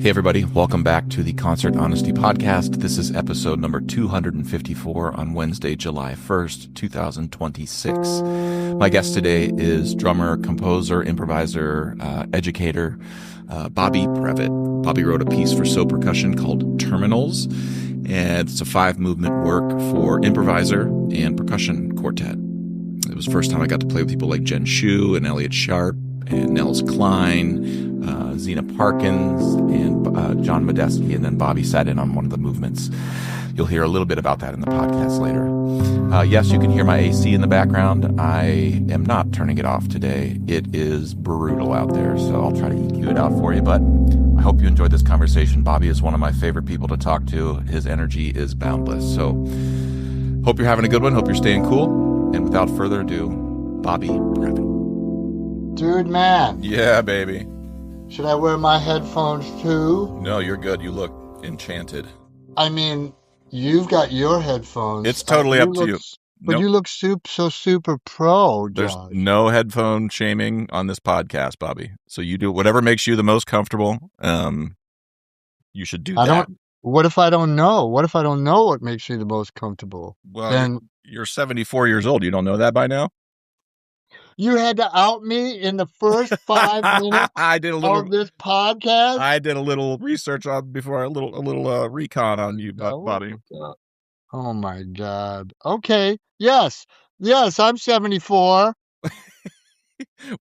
Hey everybody, welcome back to the Concert Honesty Podcast. This is episode number 254 on Wednesday, July 1st, 2026. My guest today is drummer, composer, improviser, educator, Bobby Previte. Bobby wrote a piece for So Percussion called Terminals, and it's a 5-movement work for improviser and percussion quartet. It was the first time I got to play with people like Jen Shue and Elliot Sharp and Nels Klein, Zena Parkins, and John Medeski, and then Bobby sat in on one of the movements. You'll hear a little bit about that in the podcast later. Yes, you can hear my AC in the background. I am not turning it off today. It is brutal out there, so I'll try to EQ it out for you, but I hope you enjoyed this conversation. Bobby is one of my favorite people to talk to. His energy is boundless, so hope you're having a good one. Hope you're staying cool. And without further ado, Bobby Previte. Dude, man. Yeah, baby. Should I wear my headphones too? No, you're good. You look enchanted. I mean, you've got your headphones. It's totally up to you. But Nope. you look so super pro, There's Josh. no headphone shaming on this podcast, Bobby. So you do whatever makes you the most comfortable. You should do that. What if I don't know? What if I don't know what makes me the most comfortable? Well, Then you're 74 years old. You don't know that by now? you had to out me in the first 5 minutes I did a little. of this podcast? I did a little research on before a little recon on you, Bobby. Oh my God. Okay. Yes, I'm 74.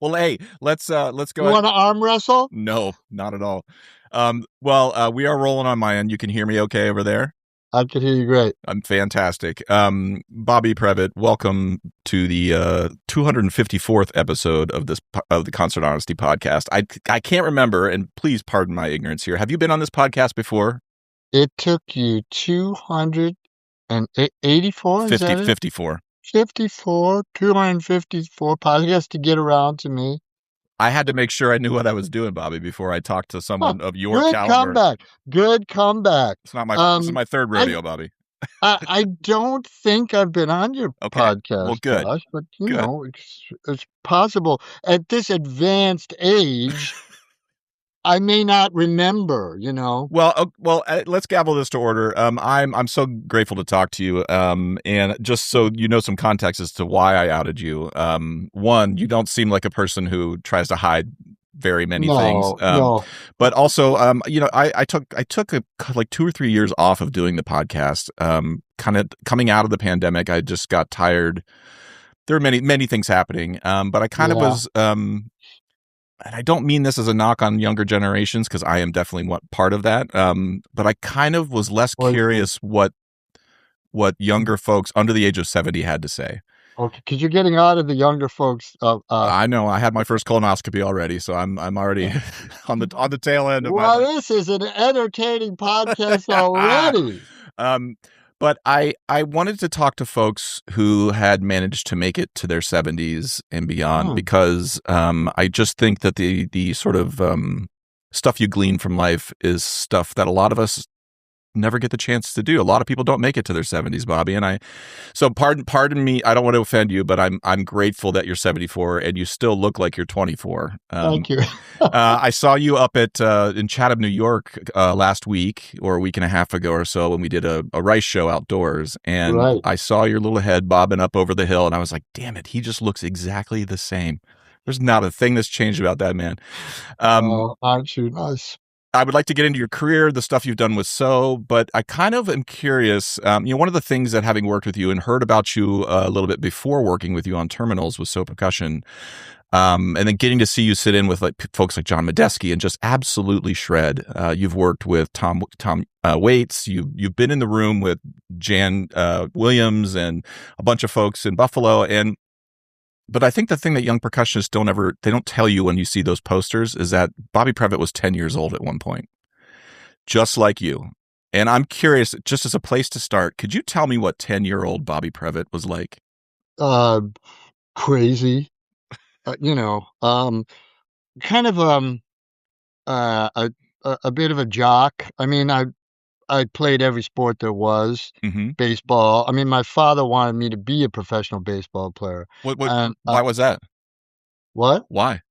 Well, hey, let's go. You want to arm wrestle? No, not at all. We are rolling on my end. You can hear me okay over there? I could hear you great. I'm fantastic. Bobby Previte, welcome to the 254th episode of the Concert Honesty Podcast. I can't remember, and please pardon my ignorance here. Have you been on this podcast before? It took you 284? 54. 254 podcasts to get around to me. I had to make sure I knew what I was doing, Bobby, before I talked to someone of your Good caliber. Good comeback. It's not my this is my third rodeo, Bobby. I don't think I've been on your podcast, well, good. Josh, but you know, it's possible. At this advanced age, I may not remember, you know. Well, let's gavel this to order. I'm so grateful to talk to you. And just so you know some context as to why I outed you. One, you don't seem like a person who tries to hide very many things. No. But also, I took like 2 or 3 years off of doing the podcast. Kind of coming out of the pandemic, I just got tired. There were many things happening. But I kind of was. And I don't mean this as a knock on younger generations, because I am definitely part of that. But I kind of was less curious what younger folks under the age of 70 had to say. Okay, because you're getting out of the younger folks. I know. I had my first colonoscopy already, so I'm already on the tail end of this is an entertaining podcast already. But I wanted to talk to folks who had managed to make it to their 70s and beyond, because I just think that the sort of stuff you glean from life is stuff that a lot of us never get the chance to do. A lot of people don't make it to their 70s, Bobby, so pardon me, I don't want to offend you, but I'm grateful that you're 74 and you still look like you're 24. Thank you. I saw you up in Chatham, New York last week or a week and a half ago or so when we did a Rice show outdoors, and I saw your little head bobbing up over the hill, and I was like, damn it, he just looks exactly the same. There's not a thing that's changed about that man. Aren't you nice? I would like to get into your career, the stuff you've done with but I kind of am curious. One of the things that, having worked with you and heard about you a little bit before working with you on Terminals with So Percussion, and then getting to see you sit in with folks like John Medeski and just absolutely shred. You've worked with Tom Waits. You've been in the room with Jan Williams and a bunch of folks in Buffalo, But I think the thing that young percussionists don't tell you when you see those posters is that Bobby Previte was 10 years old at one point, just like you. And I'm curious, just as a place to start, could you tell me what 10-year-old Bobby Previte was like? Crazy, kind of a bit of a jock. I mean, I played every sport there was. Baseball. I mean, my father wanted me to be a professional baseball player. Why was that? What? Why?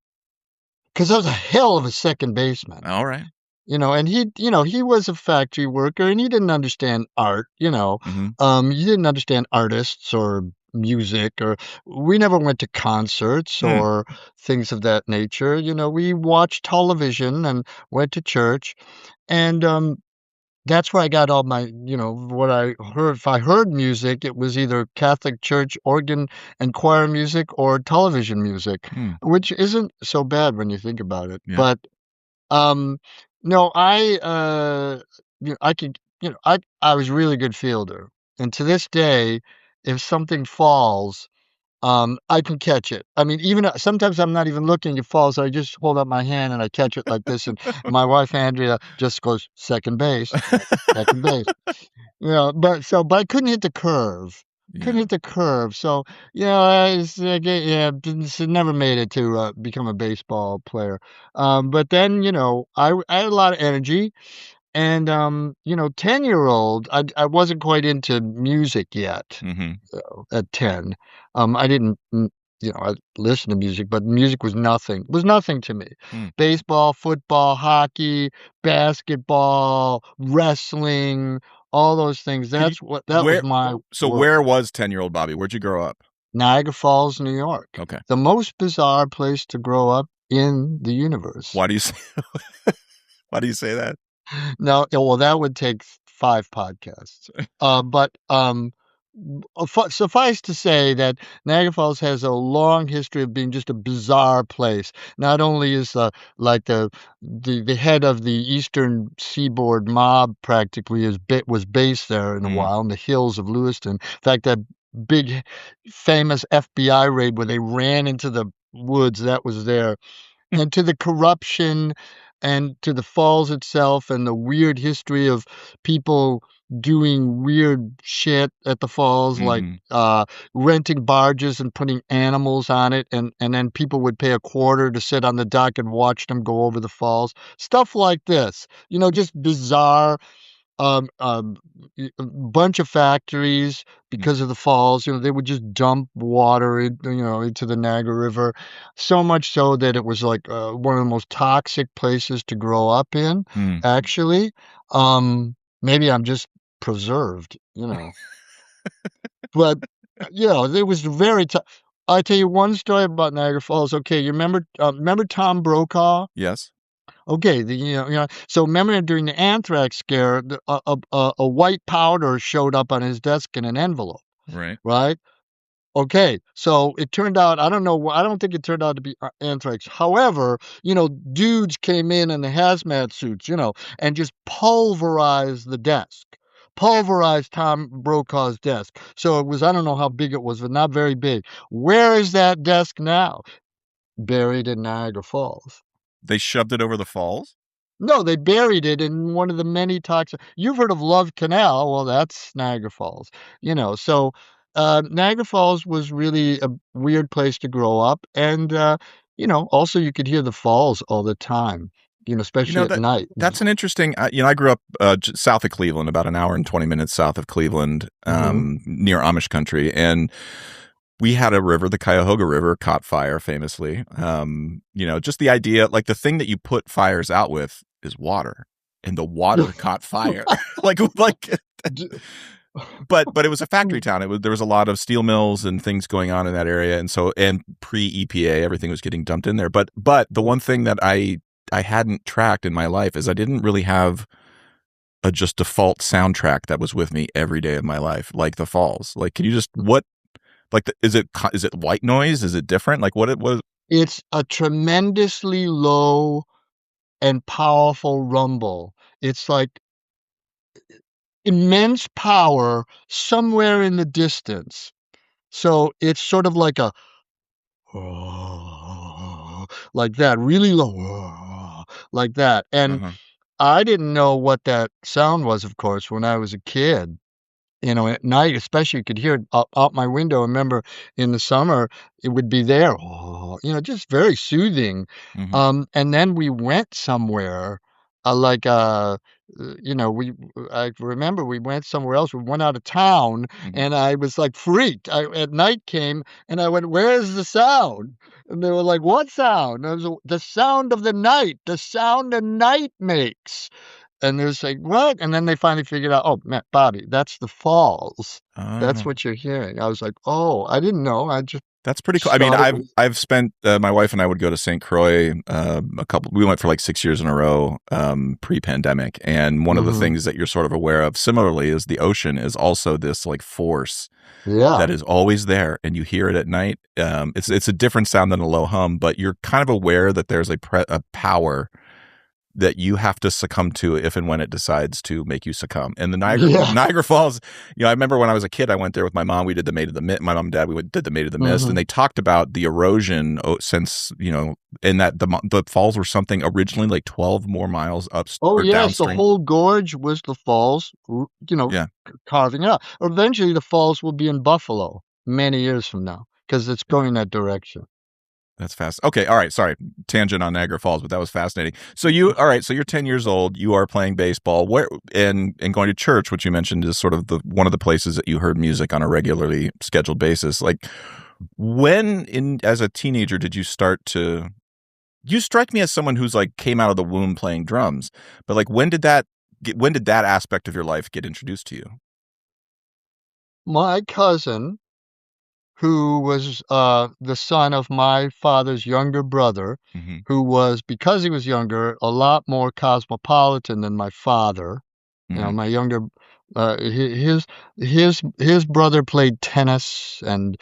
Because I was a hell of a second baseman. All right. And he was a factory worker and he didn't understand art. Hmm. He didn't understand artists or music, or we never went to concerts Hmm. or things of that nature. We watched television and went to church. And that's where I got all my, what I heard. If I heard music, it was either Catholic church organ and choir music or television music, Hmm. which isn't so bad when you think about it. Yeah. But um, no, I could, I was a really good fielder. And to this day, if something falls, I can catch it. I mean, even sometimes I'm not even looking, it falls. I just hold up my hand and I catch it like this. And my wife, Andrea, just goes, second base, second base. But I couldn't hit the curve. Couldn't Yeah. hit the curve. So, I never made it to become a baseball player. But then, I had a lot of energy. And, 10-year-old, I wasn't quite into music yet Hmm. at 10. I didn't, I listened to music, but music was nothing to me. Hmm. Baseball, football, hockey, basketball, wrestling, all those things. Can you That was where? my So where world. was 10-year-old Bobby? Where'd you grow up? Niagara Falls, New York. Okay. The most bizarre place to grow up in the universe. Why do you say, why do you say that? No, well, that would take 5 podcasts. But suffice to say that Niagara Falls has a long history of being just a bizarre place. Not only is the head of the Eastern Seaboard mob practically was based there in a Mm. while in the hills of Lewiston. In fact, that big famous FBI raid where they ran into the woods, that was there. And to the corruption and to the falls itself and the weird history of people doing weird shit at the falls, like Hmm. renting barges and putting animals on it, and then people would pay a quarter to sit on the dock and watch them go over the falls. Stuff like this, just bizarre. A bunch of factories because of the falls. They would just dump water into the Niagara River, so much so that it was like one of the most toxic places to grow up in, Mm. actually. Maybe I'm just preserved. But it was very tough. I tell you one story about Niagara Falls. Okay, you remember Tom Brokaw? Yes. Okay, so remember during the anthrax scare, a white powder showed up on his desk in an envelope, Right. right? Okay, so it turned out, I don't know, I don't think it turned out to be anthrax. However, dudes came in the hazmat suits, and just pulverized the desk, pulverized Tom Brokaw's desk. So it was, I don't know how big it was, but not very big. Where is that desk now? Buried in Niagara Falls. They shoved it over the falls? No, they buried it in one of the many toxic. You've heard of Love Canal? Well, that's Niagara Falls. So Niagara Falls was really a weird place to grow up, and also you could hear the falls all the time. Especially at That night. that's an interesting. I grew up south of Cleveland, about an hour and 20 minutes south of Cleveland, Hmm. near Amish country, and we had a river, the Cuyahoga River, caught fire famously. Just the idea, like the thing that you put fires out with is water, and the water caught fire. like, but it was a factory town. There was a lot of steel mills and things going on in that area, and pre EPA, everything was getting dumped in there. But the one thing that I hadn't tracked in my life is I didn't really have a just default soundtrack that was with me every day of my life, like the falls. Like, can you just what? Like, is it white noise? Is it different? Like, what it was? It's a tremendously low and powerful rumble. It's like immense power somewhere in the distance. So it's sort of like a like that, really low, like that. Uh And huh. I didn't know what that sound was, of course, when I was a kid. At night, especially, you could hear it out my window. I remember in the summer, it would be there, just very soothing. Hmm. And then we went somewhere. like, you know, I remember we went somewhere else. We went out of town, Mhm. and I was, like, freaked. At night came, and I went, "Where's the sound?" And they were like, "What sound?" And I was, "The sound of the night, the sound the night makes." And they was like, "What?" And then they finally figured out, "Oh, man, Bobby, that's the falls. That's Oh. what you're hearing." I was like, "Oh, I didn't know." I just That's pretty cool. I mean, started I've spent my wife and I would go to St. Croix a couple. We went for like 6 years in a row pre-pandemic, and one of the Mhm. things that you're sort of aware of, similarly, is the ocean is also this like force Yeah. that is always there, and you hear it at night. It's a different sound than a low hum, but you're kind of aware that there's a power that you have to succumb to if and when it decides to make you succumb. And the Yeah. Niagara Falls, I remember when I was a kid, I went there with my mom. We did the Maid of the Mist. My mom and dad, did the Maid of the Mist, and Mhm. they talked about the erosion since, and that the falls were something originally like 12 more miles up Oh, or yes, the downstream. whole gorge was the falls, Yeah, carving it out. Eventually, the falls will be in Buffalo many years from now because it's yeah. going that direction. That's fast. Okay, all right. Sorry, tangent on Niagara Falls, but that was fascinating. So all right. So you're 10 years old. You are playing baseball. Where and going to church, which you mentioned is sort of the one of the places that you heard music on a regularly scheduled basis. Like, when in as a teenager did you start to? You strike me as someone who's like came out of the womb playing drums, but like when did that aspect of your life get introduced to you? My cousin, who was, the son of my father's younger brother, Hmm. who was, because he was younger, a lot more cosmopolitan than my father. You know, Hmm. my younger, his brother played tennis and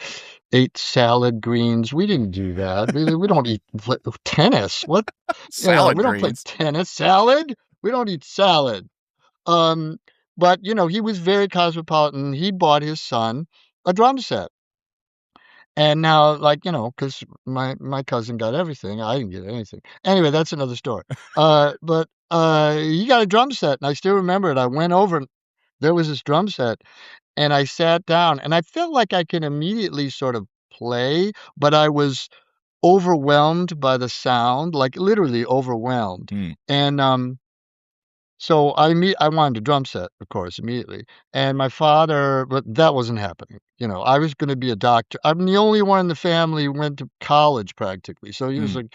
ate salad greens. We didn't do that. We don't eat tennis. What? Salad We don't play greens. tennis. Salad? We don't eat salad. Um, but he was very cosmopolitan. He bought his son a drum set. And now, like, because my cousin got everything, I didn't get anything. Anyway, that's another story. But he got a drum set, and I still remember it. I went over, and there was this drum set, and I sat down, and I felt like I could immediately sort of play, but I was overwhelmed by the sound, like literally overwhelmed. Mm, And so I wanted a drum set, of course, immediately. And my father, but that wasn't happening. I was going to be a doctor. I'm the only one in the family who went to college practically. So he was mm, like,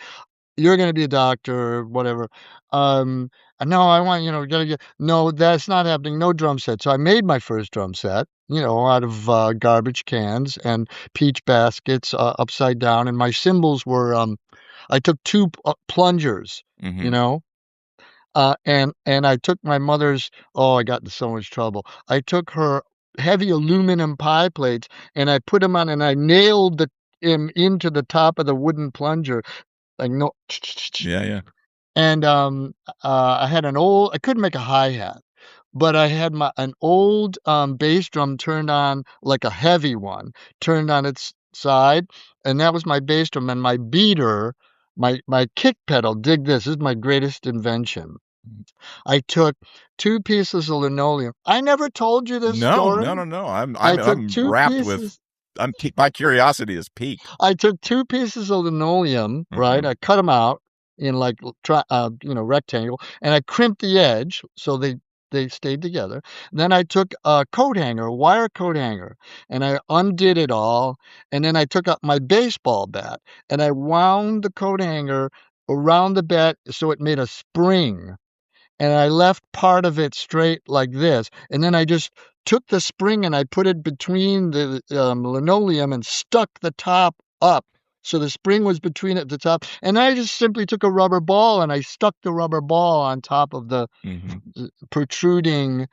"You're going to be a doctor, or whatever." Um, and no, I want, gotta get. No, that's not happening. No drum set. So I made my first drum set, out of garbage cans and peach baskets, upside down. And my cymbals were, I took two plungers, you hmm. know and I took my mother's. Oh, I got in so much trouble. I took her heavy aluminum pie plates, and I put them on, and I nailed the 'em into the top of the wooden plunger, like, no. Yeah, yeah. And, I had I couldn't make a hi-hat, but I had an old, bass drum turned on, like a heavy one, turned on its side, and that was my bass drum, and my beater, my kick pedal, dig this is my greatest invention. I took 2 pieces of linoleum. I never told you this No, no, story. no, no. I'm I I'm took I'm 2 wrapped with. pieces My curiosity is peaked. I took 2 pieces of linoleum, right? Uh-huh. I cut them out in, like, rectangle, and I crimped the edge so they stayed together. Then I took a coat hanger, a wire coat hanger, and I undid it all, and then I took up my baseball bat, and I wound the coat hanger around the bat so it made a spring, and I left part of it straight like this, and then I just took the spring and I put it between the, linoleum and stuck the top up, so the spring was between at the top, and I just simply took a rubber ball and I stuck the rubber ball on top of the Hmm. protruding.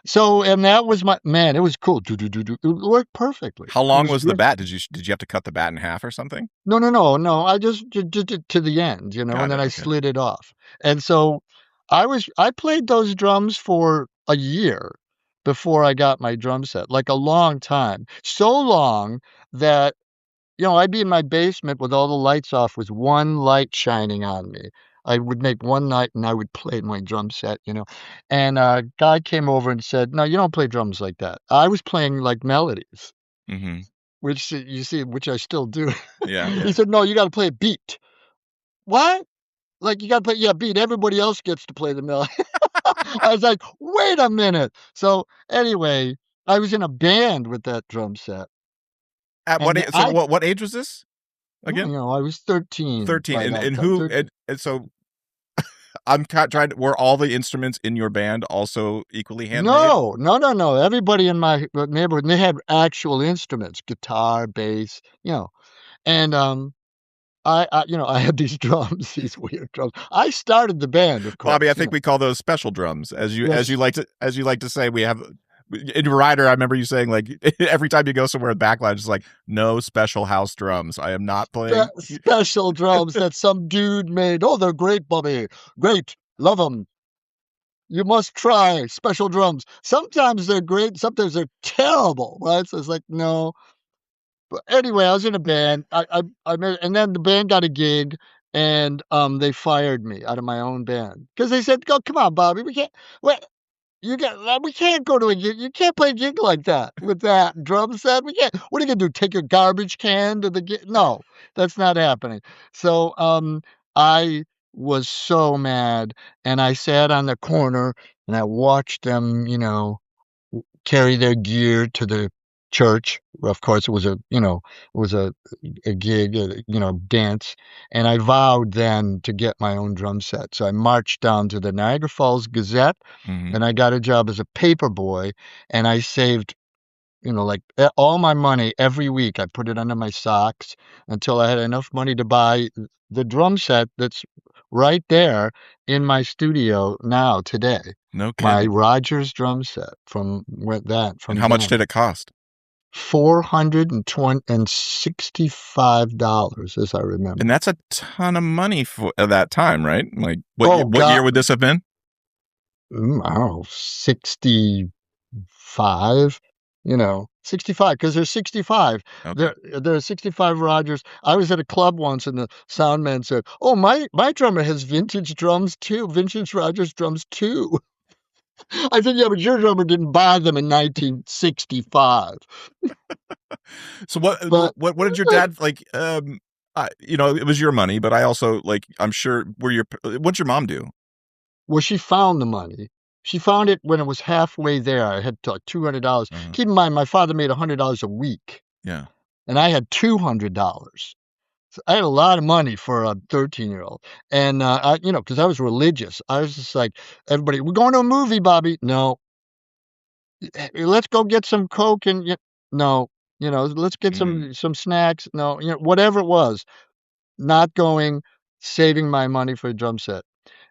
So, and that was my man, it was cool. Do, do, do, do. It worked perfectly. How It long was was the great. bat? Did you have to cut the bat in half or something? No, no, no, no, I just did it to the end, and Got then it. I Okay. slid it off. And so I played those drums for a year before I got my drum set, like a long time. So long that, I'd be in my basement with all the lights off with one light shining on me. I would make one night and I would play my drum set. And a guy came over and said, "No, you don't play drums like that." I was playing like melodies, Hmm. which you see, which I still do. Yeah, He yeah. said, "No, you got to play a beat." What? like, you gotta play yeah, beat everybody else gets to play the melody. I was like, "Wait a minute." So, anyway, I was in a band with that drum set, At what and age? So I what age was this well, again? I was 13 13. by And that and time, who 13. and so trying to, were all the instruments in your band also equally handmade? No, no, no, no, everybody in my, neighborhood, they had actual instruments, guitar, bass, and, I had these drums, these weird drums. I started the band, of Bobby, I course, think we call those special drums. Yes. As you like to say, we have in your rider. I remember you saying, like, every time you go somewhere with backlash, it's like, no special house drums. I am not playing. Special drums that some dude made. "Oh, they're great, Bobby. Great. Love them. You must try special drums." Sometimes they're great, sometimes they're terrible, right? So it's like, no. But anyway, I was in a band. I made and then the band got a gig, and, they fired me out of my own band because they said, "Go come on, Bobby, we can't what we can't go to a gig. You can't play a gig like that with that drum set. We can't. What are you gonna do? Take your garbage can to the gig? No, that's not happening." So, I was so mad, and I sat on the corner and I watched them, carry their gear to the church. Well, of course, it was a gig, dance, and I vowed then to get my own drum set. So I marched down to the Niagara Falls Gazette, Hmm. and I got a job as a paper boy, and I saved, like, all my money every week. I put it under my socks until I had enough money to buy the drum set that's right there in my studio now today. No My kidding. Rogers drum set And from how much then. did it cost? $465, as I And remember. that's a ton of money for at that time, right? Like, Oh what year god, would this have been? I don't know, 65, 65, 'cause there's 65. Okay. There are 65 Rogers. I was at a club once, and the sound man said, "Oh, my drummer has vintage drums too, vintage Rogers drums too." I said, "Yeah, but your drummer didn't buy them in 1965." So But what did your dad like? It was your money, but I also, like, I'm sure, what'd your mom do? well, she found the money. She found it when it was halfway there. I had, like, $200. Uh-huh. Keep in mind, my father made $100 a week, Yeah. and I had $200. So I had a lot of money for a 13-year-old, and, because I was religious. I was just like, everybody, "We're going to a movie, Bobby." "No." Let's go get some Coke and" "No." "Let's get Hmm. some snacks." "No." Whatever it was, not going, saving my money for a drum set.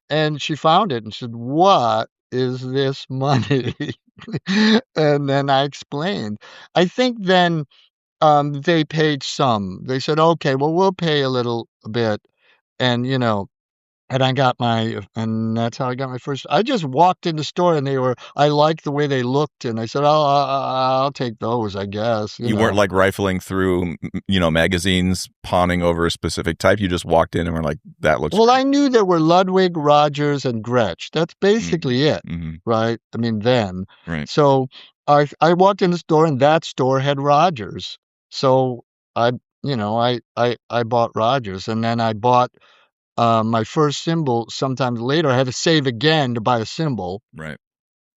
And she found it and said, "What is this money?" And then I explained. I think then, they paid some. They said, "Okay, well, we'll pay a little bit." And, and that's how I got my first I just walked in the store and I liked the way they looked, and I said, "Oh, I'll take those, I guess," You weren't like rifling through, magazines, pawning over a specific type. You just walked in and were like, "That looks Well, great." I knew there were Ludwig, Rogers, and Gretsch. That's Mm-hmm. basically it, Mm-hmm. right? I mean, then. Right. So, I walked in the store, and that store had Rogers. So, I I bought Rogers, and then I bought, my first cymbal sometime later. I had to save again to buy a cymbal, Right.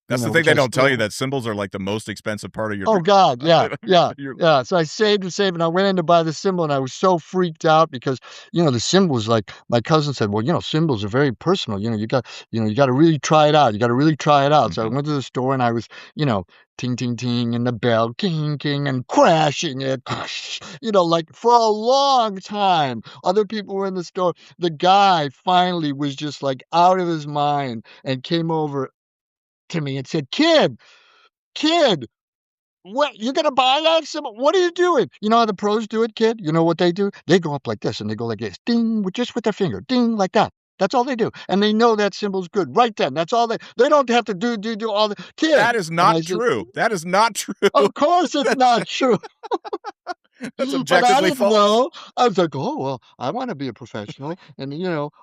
That's the thing which they I don't tell still you, that cymbals are like the most expensive part of your Oh drum. god, yeah, yeah, You're, yeah. So I saved and saved, and I went in to buy the cymbal, and I was so freaked out because, the cymbal was like my cousin said, "Well, cymbals are very personal. You gotta really try it out. You gotta really try it out." So I Mhm. went to the store, and I was, ting, ting, ting, and the bell, king, king, and crashing it, like for a long time. Other people were in the store. The guy finally was just like out of his mind and came over to me and said, Kid, what you're gonna buy that symbol? What are you doing?" You know how the pros do it, kid? You know what they do? They go up like this, and they go like this, ding, with their finger, ding, like that. That's all they do, and they know that symbol's good right then. That's all they don't have to do all the That kid. is And not I said, true. That is not true. "Of course it's That's not true." that's But I objectively didn't false. know. I was like, "Oh, well, I wanna be a professional, and,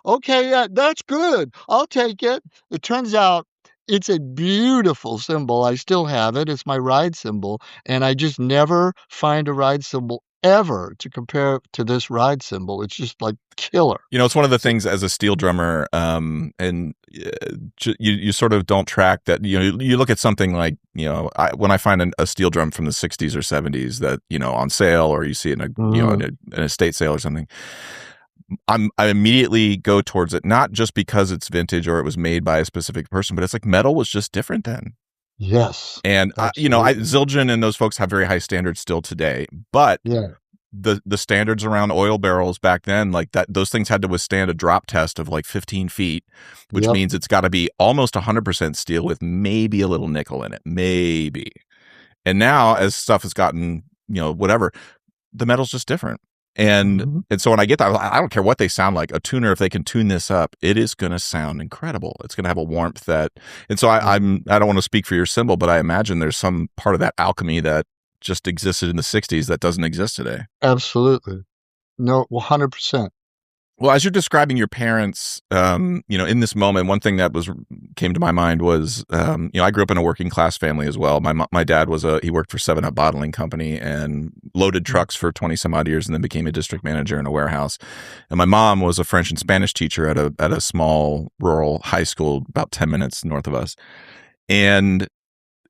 okay, yeah, that's good. I'll take it." It turns out it's a beautiful symbol. I still have it. It's my ride cymbal, and I just never find a ride cymbal ever to compare to this ride cymbal. It's just like killer. It's one of the So, things as a steel drummer, and you sort of don't track that. You look at something like, when I find a steel drum from the 60s or 70s that, on sale, or you see it in mhm. an estate sale or something, I immediately go towards it, not just because it's vintage or it was made by a specific person, but it's like metal was just different then. Yes, And absolutely. Zildjian and those folks have very high standards still today, but Yeah. the standards around oil barrels back then, like that, those things had to withstand a drop test of like 15 feet, which Yep. means it's got to be almost 100% steel with maybe a little nickel in it, maybe. And now, as stuff has gotten, whatever, the metal's just different. And Mhm. and so when I get that, I don't care what they sound like. A tuner, if they can tune this up, it is going to sound incredible. It's going to have a warmth that. And so Mhm. I don't want to speak for your cymbal, but I imagine there's some part of that alchemy that just existed in the 60s that doesn't exist today. Absolutely. No, 100%. Well, as you're describing your parents, in this moment, one thing that came to my mind was, I grew up in a working class family as well. My dad he worked for 7-Up Bottling Company and loaded Mm. trucks for 20 some odd years, and then became a district manager in a warehouse. And my mom was a French and Spanish teacher at a small rural high school about 10 minutes north of us. And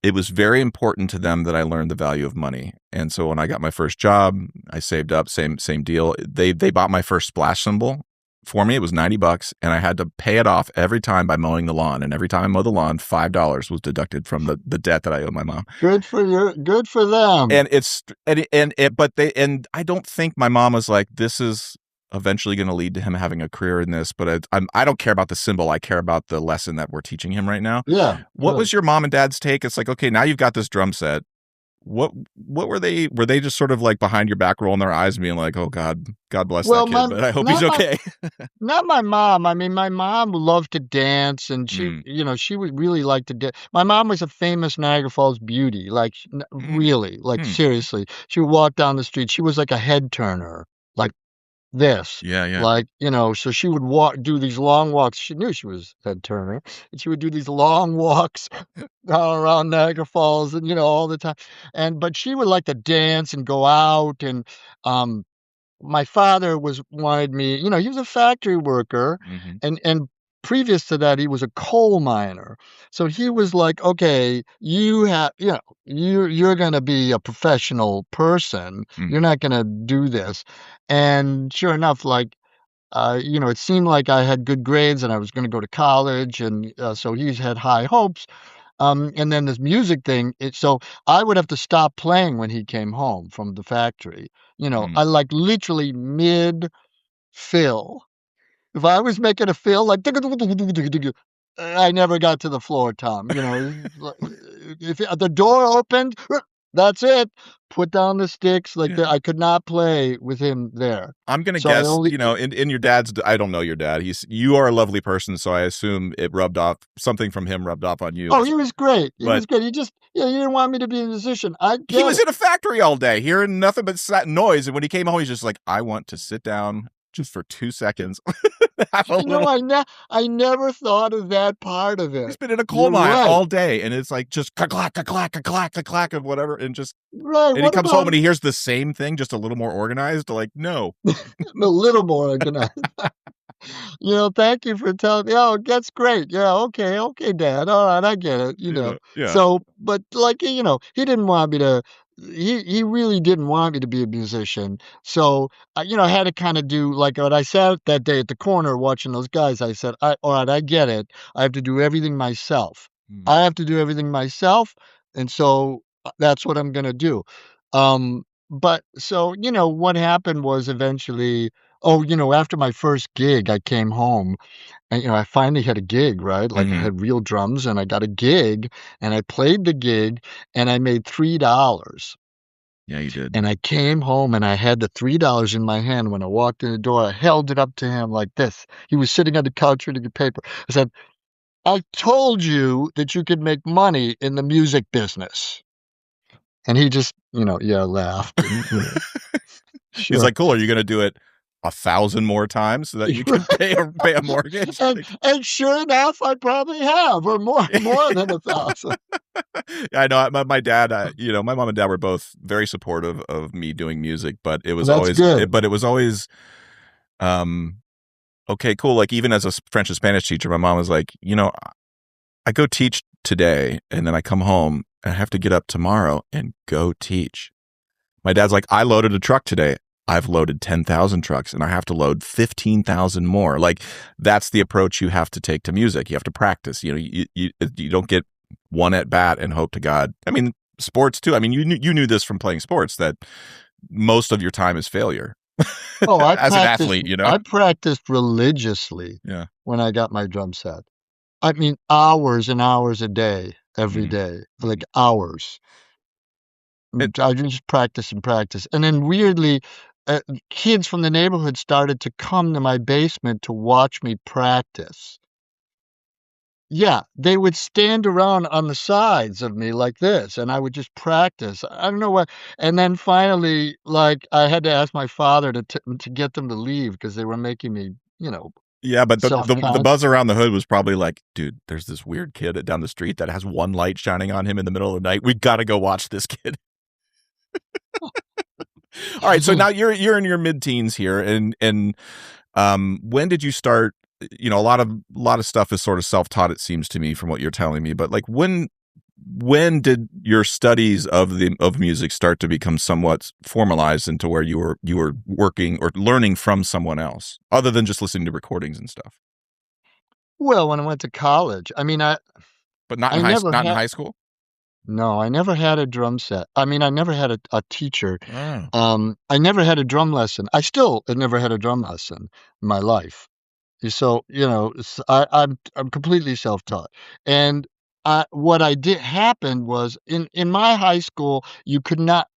it was very important to them that I learned the value of money. And so when I got my first job, I saved up, same deal. They bought my first splash cymbal for me. It was $90, and I had to pay it off every time by mowing the lawn. And every time I mowed the lawn, $5 was deducted from the debt that I owed my mom. Good for them. And it's and I don't think my mom was like, this is eventually going to lead to him having a career in this, but I don't care about the symbol. I care about the lesson that we're teaching him right now. Yeah, What right. was your mom and dad's take? It's like, okay, now you've got this drum set. What were they just sort of like behind your back, rolling their eyes and being like, oh God bless that Well, kid, my but I hope he's not my okay. not my mom. I mean, my mom loved to dance, and Mm, she would really like to dance. My mom was a famous Niagara Falls beauty, like, mm, really, like, mm. seriously. She would walk down the street. She was like a head turner, like this. Yeah, yeah. Like, so she would do these long walks. She knew she was head turner, and she would do these long walks around Niagara Falls and, all the time. But she would like to dance and go out, and, um my father wanted me, he was a factory worker, Hmm. and previous to that, he was a coal miner. So he was like, "Okay, you're gonna be a professional person. Mm, You're not gonna do this." And sure enough, like, it seemed like I had good grades and I was gonna go to college, and, so he's had high hopes. And then this music thing, so I would have to stop playing when he came home from the factory. mm. I like literally mid fill. If I was making a fill, like I never got to the floor, Tom. If the door opened, that's it. Put down the sticks. Like Yeah. I could not play with him there. I'm gonna So I guess, only. in your dad's. I don't know your dad. You are a lovely person, so I assume it rubbed off. Something from him rubbed off on you. Oh, he was great. He But was good. He didn't want me to be a musician. I he get was it. in a factory all day, hearing nothing but noise. And when he came home, he's just like, I want to sit down just for 2 seconds, have a little. I never thought of that part of He's it. been in a coal You're mine right. all day, and it's like just clack, clack, clack, clack, clack, clack of whatever, Right, and he what comes home about and he hears the same thing, just a little more organized. Like, no, a little more organized? Thank you for telling me. Oh, that's great. Yeah, okay, okay, Dad. All right, I get it. yeah. So, but like, he didn't want me to. He really didn't want me to be a musician. So, I had to kind of do like what I sat that day at the corner watching those guys. I said, all right, I get it. I have to do everything myself. Mm. I have to do everything myself, and so that's what I'm gonna do. But so, what happened was eventually. Oh, after my first gig, I came home and, I finally had a gig, right? Like I Hmm. had real drums and I got a gig and I played the gig and I made $3. Yeah, you did. And I came home and I had the $3 in my hand. When I walked in the door, I held it up to him like this. He was sitting on the couch reading a paper. I said, I told you that you could make money in the music business. And he just, yeah, laughed and, He's sure. like, cool. Are you gonna do it 1,000 more times so that you can pay a mortgage? And sure enough, I probably have, or more than 1,000. I know my dad, my mom and dad were both very supportive of me doing music, but it was That's always, good. um, okay, cool. Like even as a French and Spanish teacher, my mom was like, I go teach today and then I come home and I have to get up tomorrow and go teach. My dad's like, I loaded a truck today. I've loaded 10,000 trucks and I have to load 15,000 more. Like that's the approach you have to take to music. You have to practice. You don't get one at bat and hope to God. I mean, sports too. I mean, you knew this from playing sports that most of your time is failure. Oh, As an athlete, I practiced religiously Yeah. when I got my drum set. I mean, hours and hours a day, every Mhm. day, like Mhm. hours. It, I just practice and practice. And then weirdly, kids from the neighborhood started to come to my basement to watch me practice. Yeah, they would stand around on the sides of me like this, and I would just practice. I don't know what, and then finally, like, I had to ask my father to get them to leave because they were making me, yeah, but the self-conscious. buzz around the hood was probably like, dude, there's this weird kid down the street that has one light shining on him in the middle of the night. We got to go watch this kid. All right, so now you're in your mid-teens here, and when did you start? A lot of stuff is sort of self-taught. It seems to me from what you're telling me, but like when did your studies of music start to become somewhat formalized into where you were working or learning from someone else, other than just listening to recordings and stuff? Well, when I went to college, I mean, But not in I never not in had high school. no, I never had a drum set. I mean, I never had a teacher. Oh. I never had a drum lesson. I still have never had a drum lesson in my life. So, I'm completely self-taught, and what I did happened was in my high school, you could not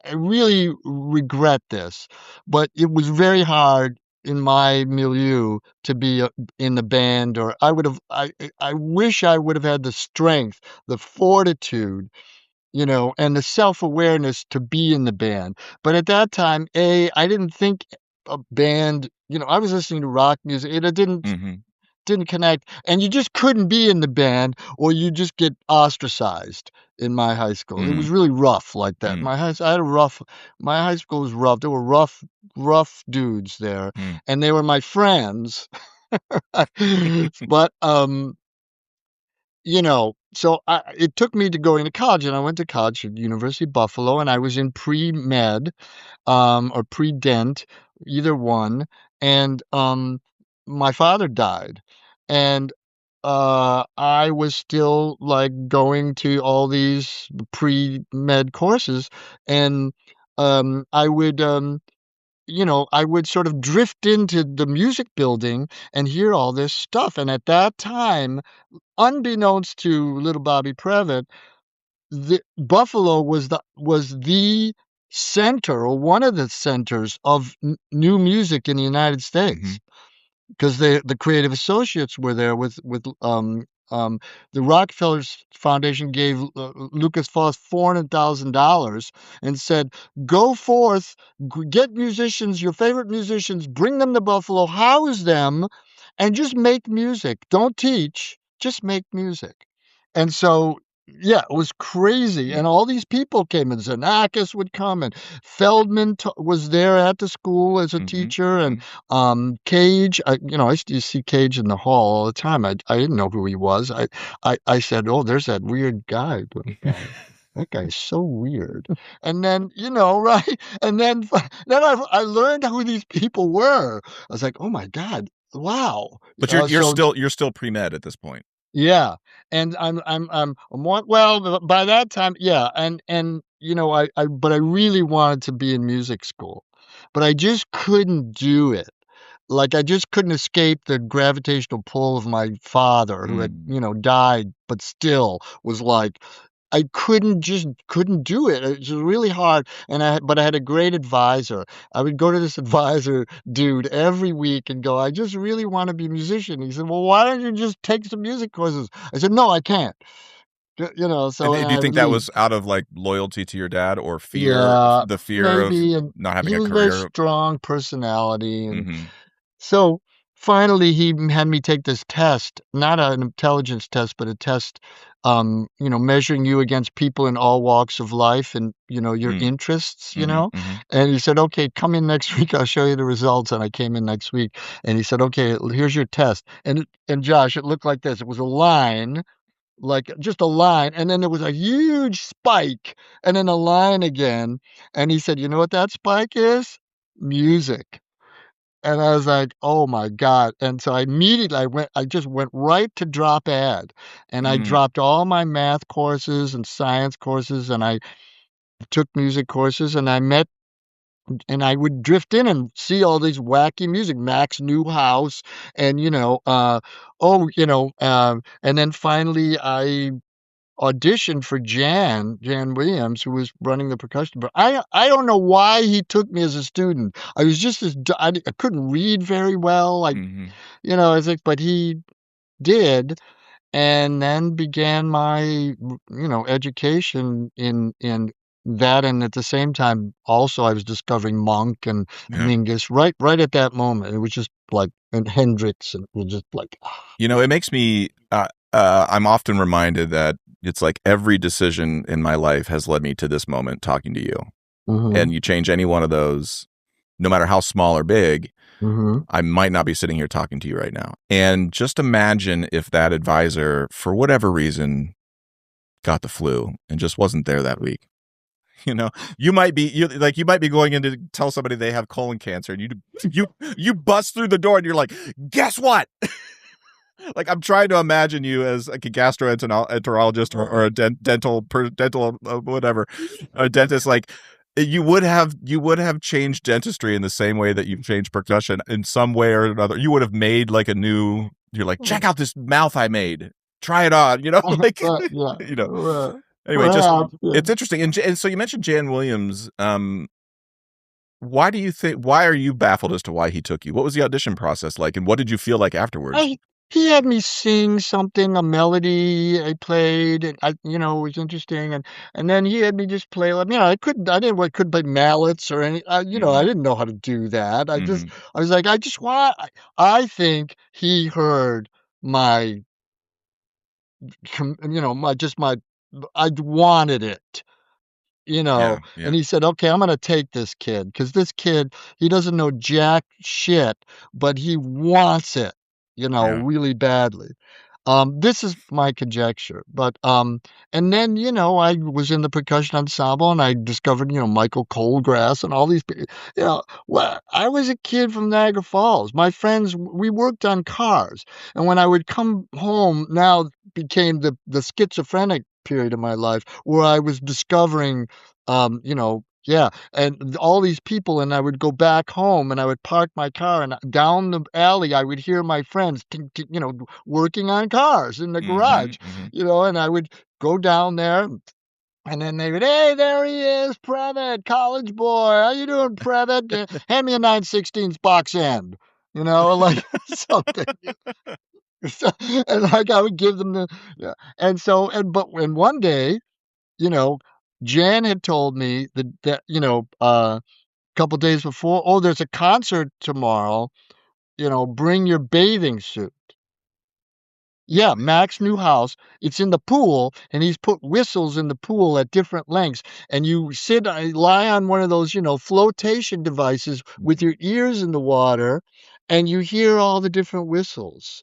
I really regret this, but it was very hard in my milieu to be, in the band, or I wish I would have had the strength, the fortitude, and the self-awareness to be in the band. But at that time, I didn't think a band, I was listening to rock music, and it Hmm. didn't connect, and you just couldn't be in the band or you just get ostracized in my high school. It was Hmm. really rough like that. Hmm. I had a rough my high school was rough. There were rough dudes there, Hmm. and they were my friends. But, so it took me to going to college, and I went to college at University of Buffalo, and I was in pre-med, or pre-dent, either one, and, my father died, and, I was still, like, going to all these pre-med courses, and, I would sort of drift into the music building and hear all this stuff, and at that time, unbeknownst to little Bobby Previte, the Buffalo was the center, or one of the centers of new music in the United Hmm. States, because the creative associates were there the Rockefellers Foundation gave Lucas Foss $400,000 and said, "Go forth, get musicians, your favorite musicians, bring them to Buffalo, house them, and just make music. Don't teach, just make music." And so, yeah, it was crazy, and all these people came, and Xenakis would come, and Feldman was there at the school as a Hmm. teacher, and Cage. I used to see Cage in the hall all the time. I didn't know who he was. I said, "Oh, there's that weird guy. That guy is so weird." And then, right? And then then I learned who these people were. I was like, "Oh my god, wow." But So you're still pre-med at this point. yeah, and I'm more well, by that time, yeah, and, but I really wanted to be in music school, but I just couldn't do it. Like, I just couldn't escape the gravitational pull of my father who had, Mm. died, but still was like I couldn't do it. It was really hard, but I had a great advisor. I would go to this advisor dude every week and go, "I just really wanna be a musician." He said, "Well, why don't you just take some music courses?" I said, "No, I can't." So and Do you I think would that leave. was out of like loyalty to your dad or Yeah, the fear of maybe, and not having he a was very career? strong personality, and Hmm. so, finally, he had me take this test, not an intelligence test, but a test, measuring you against people in all walks of life and, your Mm. interests, Hmm. Hmm. and he said, "Okay, come in next week, I'll show you the results," and I came in next week, and he said, "Okay, here's your test," and Josh, it looked like this, it was a line, like, just a line, and then there was a huge spike, and then a line again, and he said, "You know what that spike is? Music." And I was like, "Oh my god," and so I just went right to drop ed, and I Mm. dropped all my math courses and science courses, and I took music courses, and I would drift in and see all these wacky music, Max Newhouse, and, and then finally I auditioned for Jan Williams, who was running the percussion, but I don't know why he took me as a student. I was just as d I couldn't read very well, Hmm. I was like, but he did, and then began my, education in that, and at the same time, also, I was discovering Monk and Yeah. Mingus right at that moment. It was just like, and Hendrix, and it was just like, It makes me, I'm often reminded that it's like every decision in my life has led me to this moment talking to you. mhm, And you change any one of those, no matter how small or big, mhm. I might not be sitting here talking to you right now. And just imagine if that advisor, for whatever reason, got the flu and just wasn't there that week. You know, you might be going in to tell somebody they have colon cancer, and you bust through the door, and you're like, guess what? Like, I'm trying to imagine you as like a gastroenterologist or a dental whatever, a dentist. Like, you would have changed dentistry in the same way that you've changed percussion in some way or another. You would have made like a new. You're like, check out this mouth I made. Try it on. Like, Yeah, you know. Anyway, just perhaps, yeah. it's interesting. And so you mentioned Jan Williams. Why are you baffled as to why he took you? What was the audition process like, and what did you feel like afterwards? I He had me sing something, a melody I played, and it was interesting, and then he had me just play, like, I couldn't play mallets or any, I Hmm. didn't know how to do that. Hmm. I was like, I just want, I think he heard my, my, I wanted it. Yeah. Yeah. And he said, "Okay, I'm gonna take this kid because this kid, he doesn't know jack shit, but he wants it, Yeah. really badly." This is my conjecture, but, and then, I was in the percussion ensemble and I discovered, Michael Colegrass and all these people. Well, I was a kid from Niagara Falls. My friends, we worked on cars, and when I would come home, now became the schizophrenic period of my life where I was discovering, yeah, and all these people, and I would go back home and I would park my car, and down the alley I would hear my friends, working on cars in the Hmm. garage, Hmm. and I would go down there, and then they would, "Hey, there he is, Previte, college boy. How you doing, Previte? Hand me a 9/16 box end," like something. So, and like I would give them the, yeah. And so, and one day, you know, Jan had told me that, couple days before, "Oh, there's a concert tomorrow, bring your bathing suit." Yeah, Mac's new house, it's in the pool, and he's put whistles in the pool at different lengths, and you lie on one of those, flotation devices with your ears in the water, and you hear all the different whistles.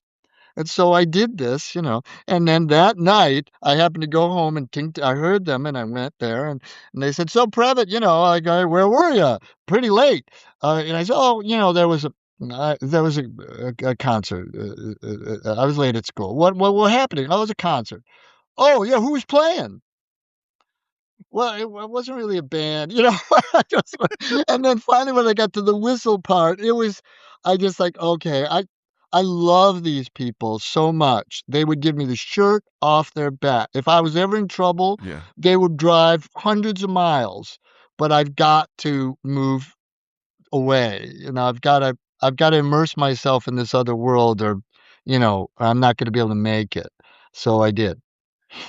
And so I did this, and then that night, I happened to go home and I heard them, and I went there, and they said, "So, Previte, like, where were you? Pretty late." And I said, "Oh, there was a concert. I was late at school." What happening?" "Oh, it was a concert." "Oh, yeah, who was playing?" Well, it wasn't really a band, I just and then finally, when I got to the whistle part, I just like, okay, I love these people so much. They would give me the shirt off their back. If I was ever in trouble, Yeah. they would drive hundreds of miles, but I've got to move away. I've gotta immerse myself in this other world, or I'm not gonna be able to make it. So I did.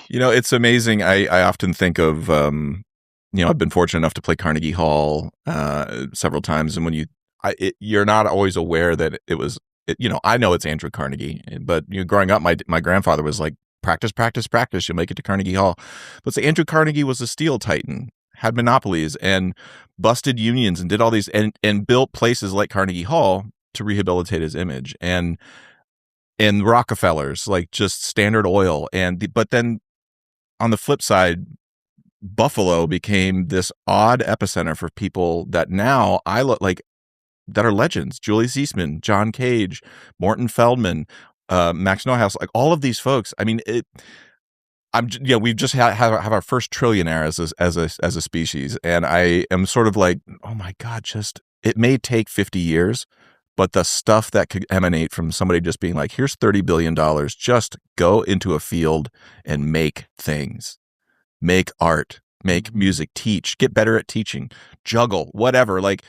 It's amazing. I often think of, I've been fortunate enough to play Carnegie Hall several times, and you're not always aware that it was, I know it's Andrew Carnegie, but growing up, my grandfather was like, practice, practice, practice. You'll make it to Carnegie Hall. But so Andrew Carnegie was a steel titan, had monopolies, and busted unions, and did all these, and built places like Carnegie Hall to rehabilitate his image, and Rockefellers, like just Standard Oil, but then on the flip side, Buffalo became this odd epicenter for people that now I look like, that are legends. Julius Eastman, John Cage, Morton Feldman, Max Neuhaus, like all of these folks. I mean, we've just have our first trillionaire as a species, and I am sort of like, oh my God, just it may take 50 years, but the stuff that could emanate from somebody just being like, here's $30 billion, just go into a field and make things, make art, make music, teach, get better at teaching, juggle, whatever. Like,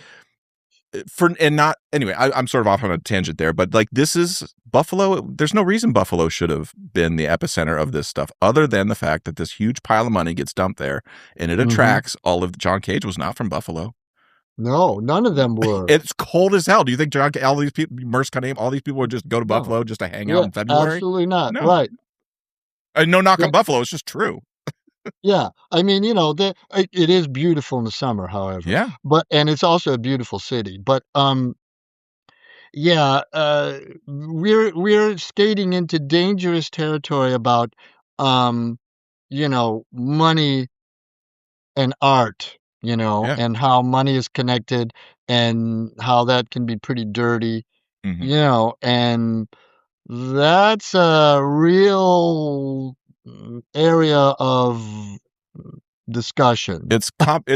I'm sort of off on a tangent there, but like, this is Buffalo. There's no reason Buffalo should have been the epicenter of this stuff other than the fact that this huge pile of money gets dumped there, and it attracts all of John Cage was not from Buffalo. No, none of them were. It's cold as hell. Do you think all these people, Merce Cunningham, all these people would just go to Buffalo just to hang out in February? Absolutely not. No. Right. No knock on Buffalo. It's just true. Yeah. I mean, it is beautiful in the summer, however. Yeah. And it's also a beautiful city. But yeah, we're skating into dangerous territory about money and art, Yeah. and how money is connected and how that can be pretty dirty, and that's a real area of discussion. It's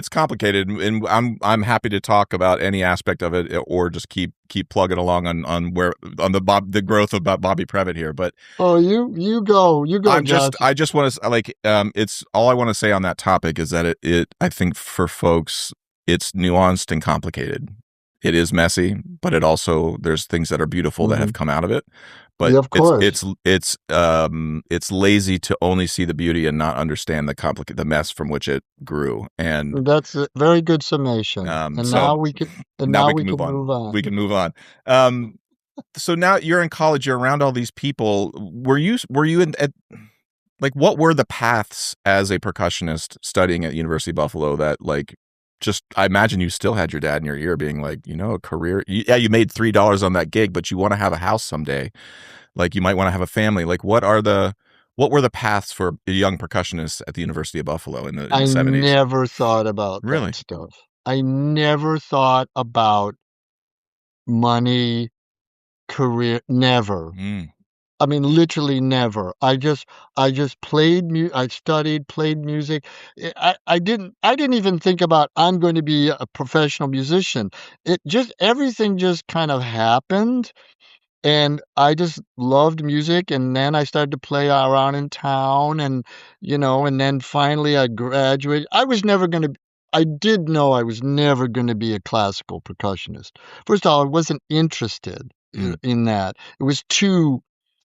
complicated, and I'm happy to talk about any aspect of it, or just keep plugging along on the growth of Bobby Previte here. But you go. I just want to it's all I want to say on that topic is that it I think for folks it's nuanced and complicated. It is messy, but it also, there's things that are beautiful that have come out of it. But Yeah, of course. it's lazy to only see the beauty and not understand the mess from which it grew. And That's a very good summation. And so now we can move on. We can move on. So now you're in college, you're around all these people. Were you like, what were the paths as a percussionist studying at University of Buffalo that, like, just, I imagine you still had your dad in your ear being like, a career. You made $3 on that gig, but you want to have a house someday. Like, you might want to have a family. Like, what were the paths for a young percussionist at the University of Buffalo in the 70s? I never thought about Really? that stuff. I never thought about money, career, never. I mean, literally never. I just played I studied, played music. I didn't even think about I'm going to be a professional musician. Everything just kind of happened, and I just loved music, and then I started to play around in town, and and then finally I graduated. I did know I was never going to be a classical percussionist. First of all, I wasn't interested in that. It was too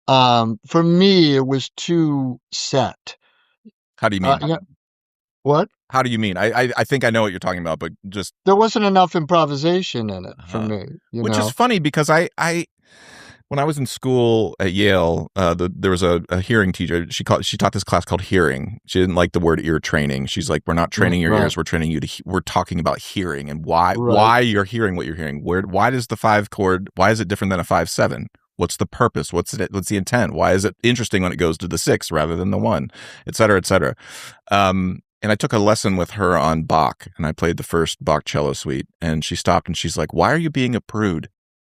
for me, it was too set. How do you mean? What? How do you mean? I think I know what you're talking about, but just There wasn't enough improvisation in it for me, which is funny because I when I was in school at Yale, there was a hearing teacher. She taught this class called hearing. She didn't like the word ear training. She's like, we're not training your ears. We're training you we're talking about hearing and why you're hearing what you're hearing. Why does the 5 chord, why is it different than a 5/7? What's the purpose? What's the intent? Why is it interesting when it goes to the 6 rather than the 1, et cetera, et cetera. And I took a lesson with her on Bach, and I played the first Bach cello suite, and she stopped and she's like, why are you being a prude? I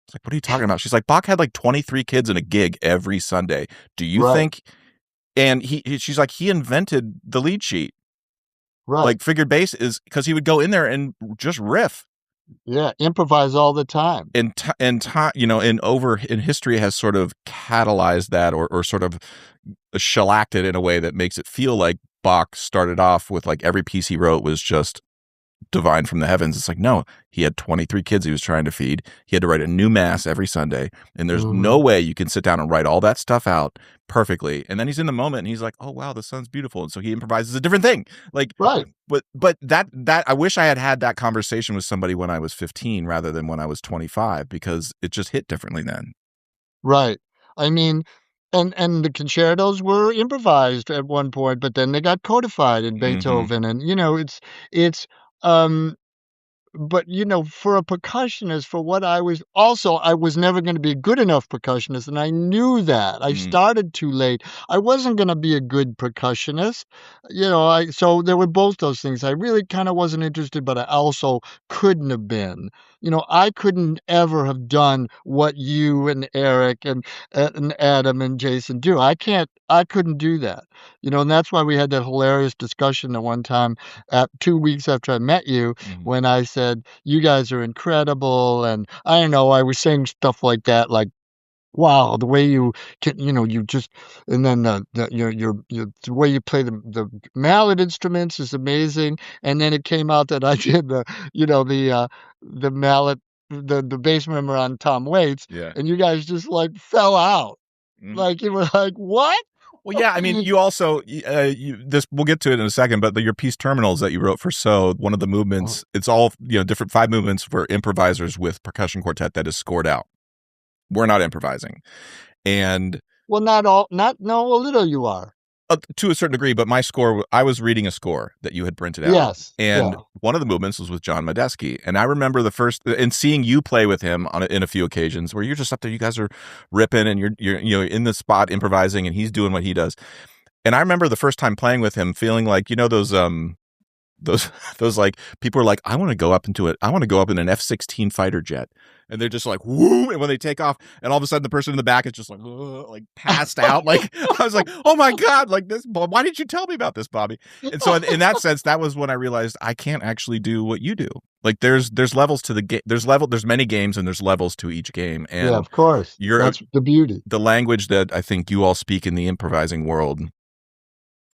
was like, what are you talking about? She's like, Bach had like 23 kids in a gig every Sunday. Do you think? And she's like, he invented the lead sheet. Right. Like, figured bass is because he would go in there and just riff. Yeah, improvise all the time. And history has sort of catalyzed that or sort of shellacked it in a way that makes it feel like Bach started off with, like, every piece he wrote was just divine from the heavens. It's like, no, he had 23 kids he was trying to feed. He had to write a new mass every Sunday. And there's no Mhm. way you can sit down and write all that stuff out perfectly. And then he's in the moment and he's like, oh, wow, the sun's beautiful. And so he improvises a different thing. Like, Right. but that I wish I had that conversation with somebody when I was 15 rather than when I was 25, because it just hit differently then. Right. I mean, and the concertos were improvised at one point, but then they got codified in Mm-hmm. Beethoven, and, it's, um but, for a percussionist, for what I was never gonna be a good enough percussionist, and I knew that. I Mm. started too late. I wasn't gonna be a good percussionist, I so there were both those things. I really kinda wasn't interested, but I also couldn't have been. I couldn't ever have done what you and Eric and Adam and Jason do. I couldn't do that, and that's why we had that hilarious discussion at one time at 2 weeks after I met you Mm-hmm. when I said, "You guys are incredible," and I don't know, I was saying stuff like that, like, "Wow, the way you can," you just and then the way you play the mallet instruments is amazing, and then it came out that I did the mallet the bass member on Tom Waits, Yeah. and you guys just, like, fell out. Mm-hmm. Like, you were like, "What?" Well, yeah, I mean, you also this we'll get to it in a second, but your piece terminals that you wrote for one of the movements, it's all different 5 movements for improvisers with percussion quartet that is scored out. We're not improvising, and Well, not all not no, a little you are. to a certain degree. But my score, I was reading a score that you had printed out, Yes, and yeah. one of the movements was with John Medeski, and I remember the first and seeing you play with him in a few occasions where you're just up there, you guys are ripping, and you're in the spot improvising, and he's doing what he does. And I remember the first time playing with him feeling like, those those like people are like, I want to go up into it. I want to go up in an F-16 fighter jet. And they're just like, woo. And when they take off, and all of a sudden the person in the back is just like, like passed out. Like, I was like, oh my God, like this, why didn't you tell me about this, Bobby? And so in that sense, that was when I realized I can't actually do what you do. Like there's levels to the game. There's many games and there's levels to each game. Yeah, And of course. you're That's the beauty. the language that I think you all speak in the improvising world.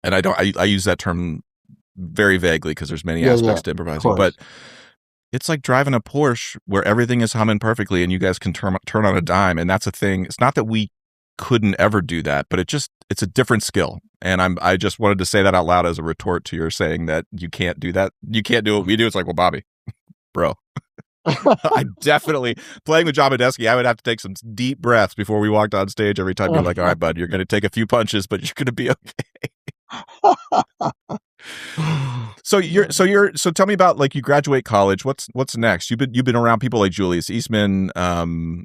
And I use that term very vaguely because there's many Yeah, yeah, aspects to of improvising, but course. it's like driving a Porsche where everything is humming perfectly and you guys can turn on a dime. And that's a thing. It's not that we couldn't ever do that, but it's a different skill. And I just wanted to say that out loud as a retort to your saying that you can't do that. You can't do what we do. It's like, well, Bobby, bro, I definitely playing with John Medeski, I would have to take some deep breaths before we walked on stage every time. You're like, all right, bud, you're going to take a few punches, but you're going to be okay. So tell me about, like, you graduate college. What's next? You've been around people like Julius Eastman,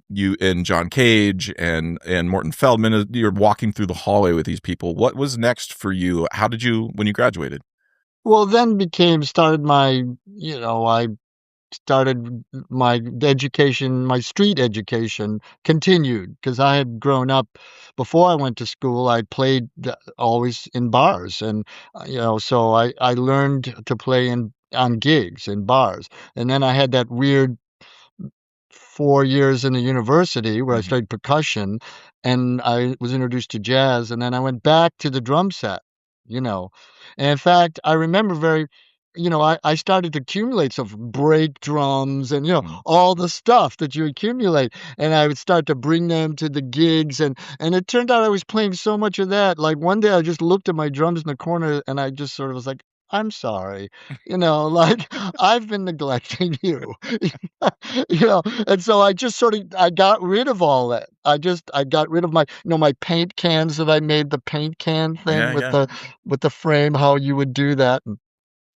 you and John Cage and Morton Feldman. You're walking through the hallway with these people. What was next for you? How did you when you graduated? Well, then became started my I started my education, my street education continued because I had grown up before I went to school. I played always in bars, and so I learned to play in on gigs in bars, and then I had that weird 4 years in the university where I Hmm. studied percussion, and I was introduced to jazz, and then I went back to the drum set, you know. And in fact, I remember I started to accumulate some break drums and, Hmm. all the stuff that you accumulate. And I would start to bring them to the gigs. And it turned out I was playing so much of that. Like one day I just looked at my drums in the corner and I just sort of was like, I'm sorry, like I've been neglecting you. And so I just sort of I got rid of all that. I got rid of my paint cans that I made the paint can thing Yeah, with yeah. the frame, how you would do that. And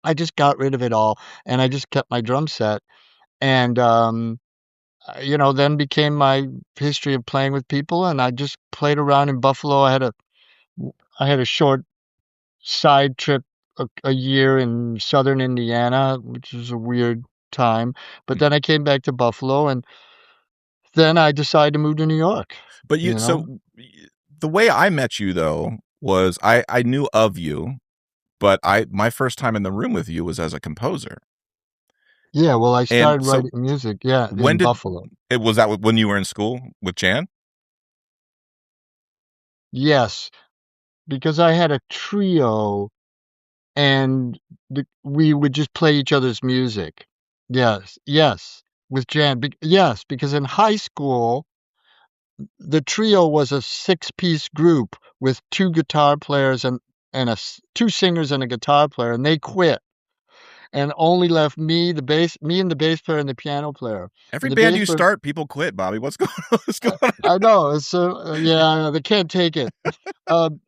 I just got rid of it all and I just kept my drum set. And then became my history of playing with people and I just played around in Buffalo. I had a short side trip a year in Southern Indiana, which was a weird time. But then I came back to Buffalo and then I decided to move to New York, But you know? the way I met you though was I knew of you, but I my first time in the room with you was as a composer. Yeah, well, I And started so writing music, yeah, when in did Buffalo. it was that when you were in school with Jan? Yes, because I had a trio and we would just play each other's music. Yes, yes, with jam. Yes, because in high school, the trio was a six-piece group with two guitar players and two singers and a guitar player, and they quit and only left me and the bass player and the piano player. Every And the band bass you player, start, people quit, Bobby. What's going on? What's going on? I know, it's yeah, they can't take it. Um,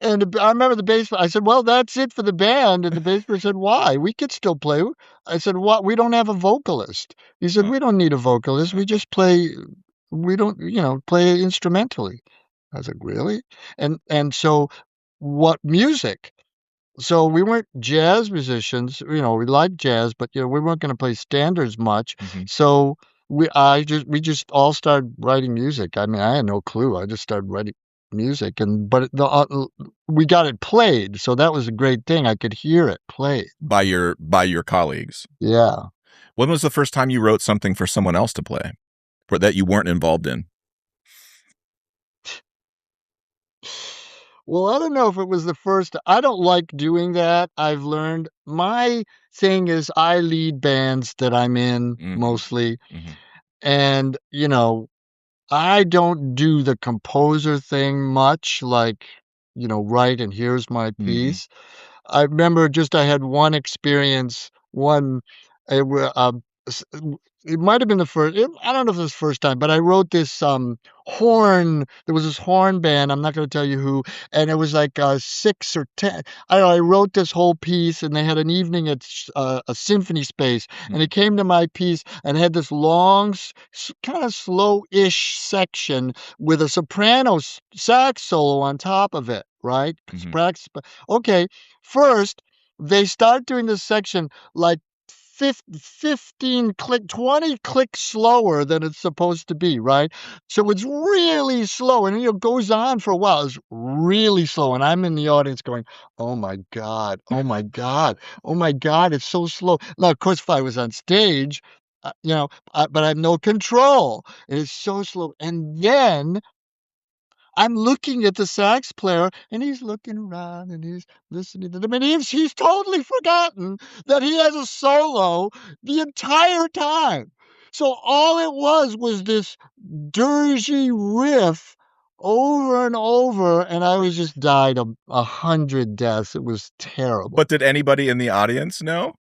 And I remember the bass I said, "Well, that's it for the band," and the bass player said, "Why? We could still play." I said, "What? We don't have a vocalist." He said, Uh, "We don't need a vocalist. We just play we don't, play instrumentally." I was like, "Really?" And so what music? So we weren't jazz musicians, we liked jazz, but, we weren't gonna play standards much. mhm. So we just all started writing music. I mean, I had no clue. I just started writing music but we got it played, so that was a great thing. I could hear it played. By your colleagues. Yeah. When was the first time you wrote something for someone else to play, or that you weren't involved in? Well, I don't know if it was the first. I don't like doing that. I've learned my thing is I lead bands that I'm in Mhm, mostly, mhm, and, I don't do the composer thing much, like, write and here's my mhm, piece. I remember just I had one experience, one it wa s it might have been the first. I don't know if it was the first time, but I wrote this, horn there was this horn band, I'm not gonna tell you who, and it was like, 6 or 10. I don't know, I wrote this whole piece, and they had an evening at a symphony space, and mhm, it came to my piece and had this long, kinda slow-ish section with a soprano sax solo on top of it, right? mhm. Okay, first, they start doing this section like 15 click 20 clicks slower than it's supposed to be, right? So it's really slow and it goes on for a while. It's really slow. And I'm in the audience going, oh my God, oh my God, oh my God, it's so slow. Now, of course, if I was on stage, but I have no control. It is so slow. And then I'm looking at the sax player, and he's looking around, and he's listening to them, and he's totally forgotten that he has a solo the entire time. So all it was this dirgy riff over and over, and I was just died of 100 deaths. It was terrible. But did anybody in the audience know?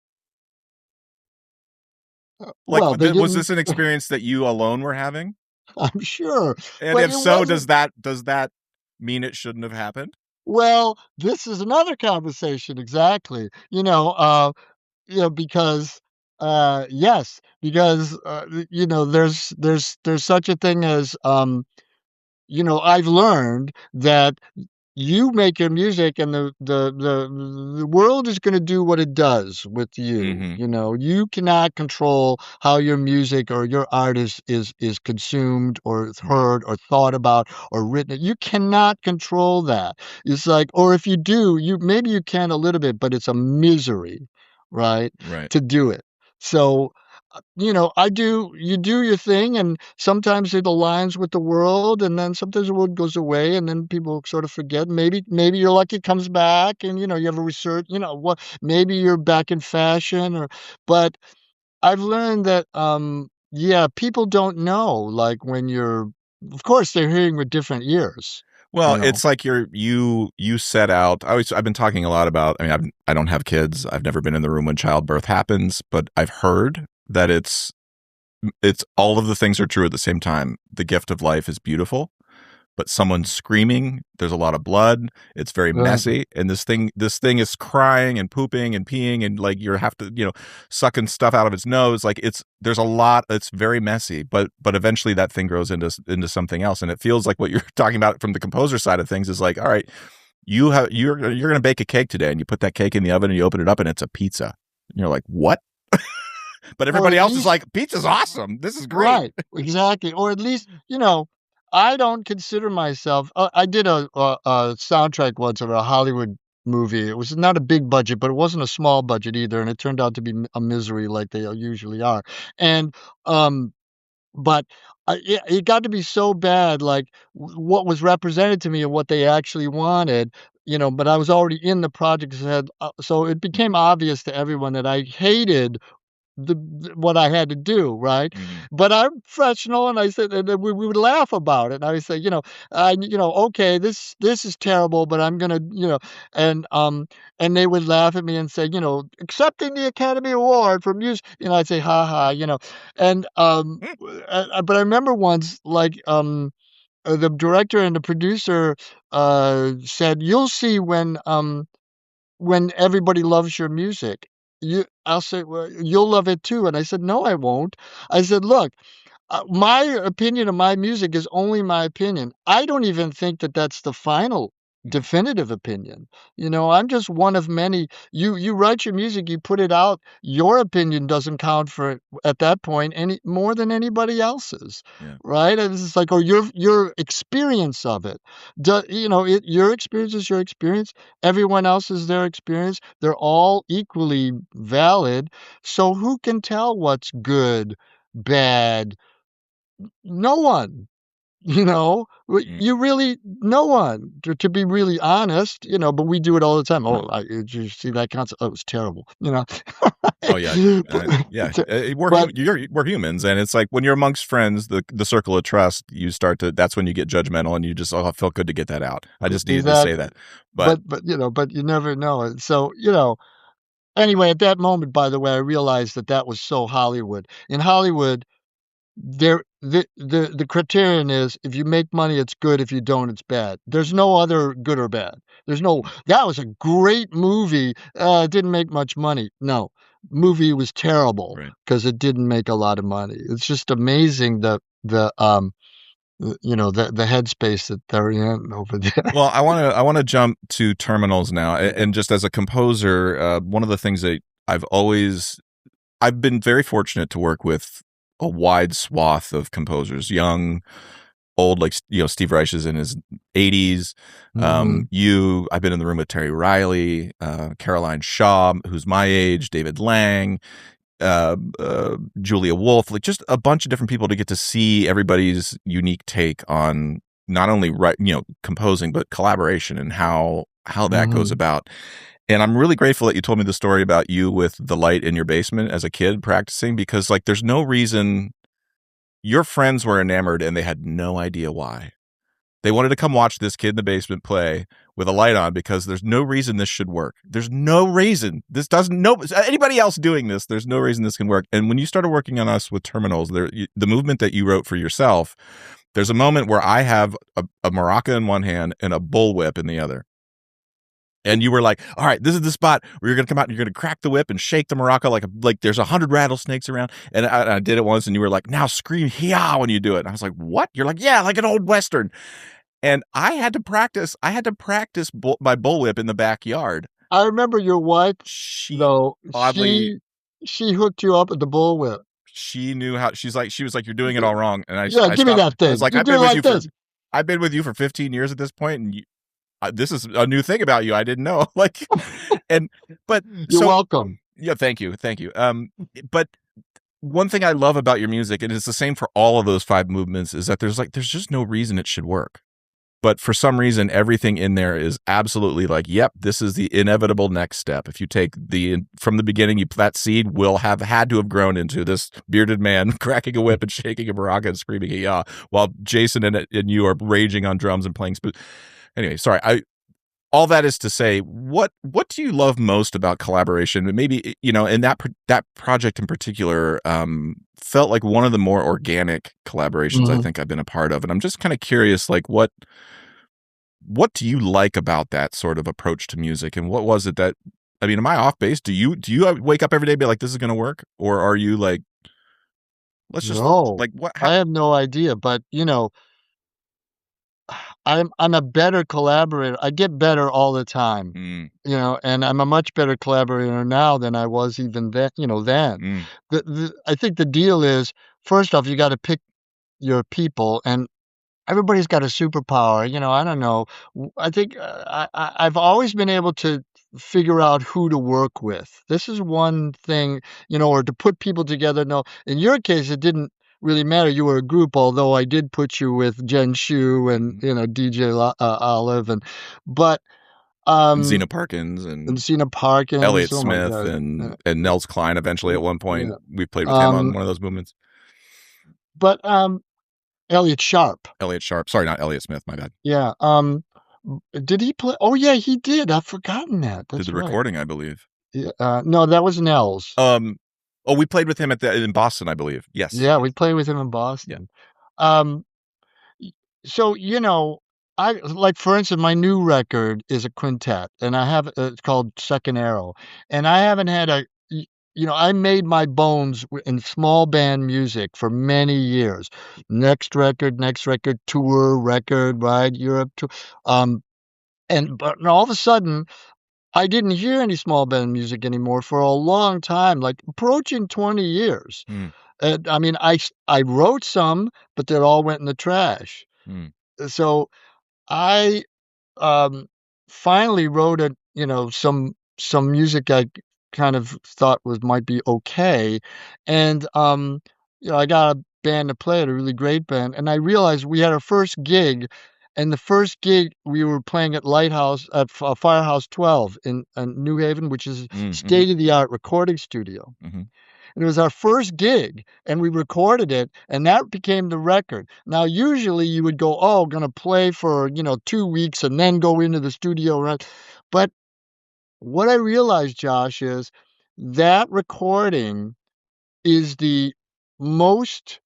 Like, Well, they was didn't. this an experience that you alone were having? I'm sure, And but if it so, wasn't. does that mean it shouldn't have happened? Well, this is another conversation, exactly. Because, yes, because, there's such a thing as, I've learned that you make your music and the world is gonna do what it does with you, Mhm, You cannot control how your music or your art is consumed or is right, heard or thought about or written. You cannot control that. It's like or if you do, maybe you can a little bit, but it's a misery, right, right. to do it. So, I do you do your thing, and sometimes it aligns with the world, and then sometimes the world goes away, and then people sort of forget. Maybe you're lucky it comes back, and you have a research. What maybe you're back in fashion, but I've learned that yeah, people don't know like when you're. Of course, they're hearing with different ears. You Well, know. it's like you set out. I've been talking a lot about. I mean, I don't have kids. I've never been in the room when childbirth happens, but I've heard that it's all of the things are true at the same time. The gift of life is beautiful, but someone's screaming, there's a lot of blood, it's very Right. messy, and this thing is crying and pooping and peeing, and like you have to, sucking stuff out of its nose. Like there's a lot, it's very messy, but eventually that thing grows into something else. And it feels like what you're talking about from the composer side of things is like, all right, you're gonna bake a cake today, and you put that cake in the oven and you open it up and it's a pizza. And you're like, what? But Or everybody at else is least like, pizza's awesome. This is great. right, exactly, or at least, I don't consider myself I did a soundtrack once of a Hollywood movie. It was not a big budget, but it wasn't a small budget either, and it turned out to be a misery like they usually are, and, um, but, it got to be so bad, like, what was represented to me and what they actually wanted, but I was already in the project, so it became obvious to everyone that I hated what I had to do, right? Mhm. But I'm professional, and I said, and then we would laugh about it. And I would say, okay, this is terrible, but I'm gonna, and and they would laugh at me and say, accepting the Academy Award for music, I'd say, ha ha, and Mm. but I remember once, like, the director and the producer said, "You'll see when everybody loves your music, I'll say, "Well, you'll love it too." And I said, "No, I won't." I said, "Look, my opinion of my music is only my opinion. I don't even think that that's the final Mhm. definitive opinion. I'm just one of many. You write your music, you put it out. Your opinion doesn't count for it at that point any more than anybody else's, Yeah. right? And it's like, or your experience of it. Your experience is your experience. Everyone else is their experience. They're all equally valid. So who can tell what's good, bad? No one, Mm. you really no one, to be really honest, but we do it all the time. "Oh, did you see that concert? Oh, it was terrible," Oh, yeah. Yeah. T We're but we're humans, and it's like when you're amongst friends, the circle of trust, you start to that's when you get judgmental, and you just, "Oh, it felt good to get that out. I just needed to say exactly. that." But But you never know, and so, anyway, at that moment, by the way, I realized that that was so Hollywood. In Hollywood, the criterion is if you make money, it's good. If you don't, it's bad. There's no other good or bad. There's no, "That was a great movie. It didn't make much money." No, movie was terrible right. because it didn't make a lot of money. It's just amazing the headspace that they're in over there. Well, I wanna jump to terminals now, and just as a composer, one of the things that I've been very fortunate to work with a wide swath of composers, young, old, like, Steve Reich is in his 80s. Mhm. I've been in the room with Terry Riley, Caroline Shaw, who's my age, David Lang, Julia Wolf, like just a bunch of different people to get to see everybody's unique take on not only composing, but collaboration and how that goes Mhm. about. And I'm really grateful that you told me the story about you with the light in your basement as a kid practicing, because like there's no reason your friends were enamored and they had no idea why. They wanted to come watch this kid in the basement play with a light on because there's no reason this should work. There's no reason this doesn't no anybody else doing this. There's no reason this can work. And when you started working on us with terminals, the movement that you wrote for yourself, there's a moment where I have a maraca in one hand and a bullwhip in the other. And you were like, "All right, this is the spot where you're gonna come out and you're gonna crack the whip and shake the maraca like there's 100 rattlesnakes around." And I did it once, and you were like, "Now scream hiya when you do it." And I was like, "What?" You're like, "Yeah, like an old western." And I had to practice. I had to practice my bullwhip in the backyard. I remember your wife, She though, oddly, she hooked you up at the bullwhip. she knew how. She was like, "You're doing it all wrong." And Yeah, I give me stopped. that I was thing. like, You do it like this. I've been with you for 15 years at this point, and this is a new thing about you I didn't know." Like, and but You're so welcome. yeah, thank you. But one thing I love about your music, and it's the same for all of those five movements, is that there's just no reason it should work. But for some reason, everything in there is absolutely like, yep, this is the inevitable next step. If you take from the beginning, that seed will have had to have grown into this bearded man cracking a whip and shaking a maraca and screaming "yeah," while Jason and you are raging on drums and playing spoon. Anyway, sorry. All that is to say, what do you love most about collaboration? And maybe in that project in particular, felt like one of the more organic collaborations I Mhm. think I've been a part of. And I'm just kind of curious, like what do you like about that sort of approach to music? And what was it that, I mean, am I off base? Do you wake up every day and be like, this is going to work? Or are you like, let's just No, like what, how? I have no idea, but, I'm a better collaborator. I get better all the time, Mm, and I'm a much better collaborator now than I was even then. mm, I think the deal is, first off, you gotta pick your people, and everybody's got a superpower, I don't know. I think, I've always been able to figure out who to work with. This is one thing, or to put people together. No, in your case, it didn't really matter. You were a group, although I did put you with Jen Shu and, mm, DJ Olive, but Zena Um, Parkins and and Cena Parkins, Elliott oh my Smith god. and Nels Klein eventually at one Yeah. point. We played with him on Um, one of those movements. but, Elliott Sharp. Elliott Sharp. Sorry, not Elliott Smith. My bad. Yeah, did he play oh, yeah, he did, I've forgotten that, Did that's the right. recording, I believe. Yeah, no, that was Nels. Um, oh, we played with him in Boston, I believe. Yes. Yeah, we played with him in Yeah. Boston. Um, y so, I like, for instance, my new record is a quintet, and I have it's called Second Arrow, and I haven't had a y I made my bones in small band music for many years. Next record, tour record, right, Europe tour, but all of a sudden, I didn't hear any small band music anymore for a long time, like, approaching 20 years. Mm, I mean, I wrote some, but they all went in the trash. mm, So I, um, finally wrote some music I kind of thought might be okay, and, I got a band to play it, a really great band, and I realized we had our first gig, and the first gig we were playing at Firehouse 12 in New Haven, which is mhm, state-of-the-art recording studio. mhm, And it was our first gig, and we recorded it, and that became the record. Now, usually you would go, "Oh, gonna play for, 2 weeks and then go into the studio," right? But what I realized, Josh, is that recording is the most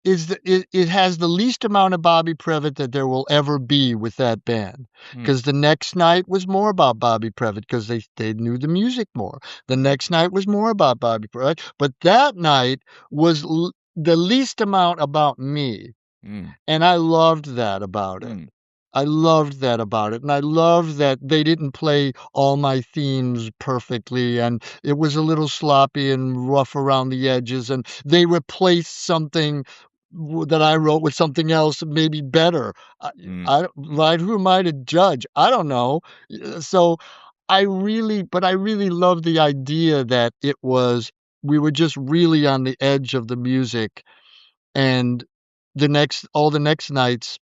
is the it has the least amount of Bobby Previte that there will ever be with that band. mm, Because the next night was more about Bobby Previte because they knew the music more. The next night was more about Bobby Previte, but that night was the least amount about me, mm, and I loved that about it. mm, I loved that about it, and I loved that they didn't play all my themes perfectly, and it was a little sloppy and rough around the edges, and they replaced something that I wrote with something else maybe better. I mm. I right, who am I to judge? I don't know. So I really love the idea that we were just really on the edge of the music, and all the next nights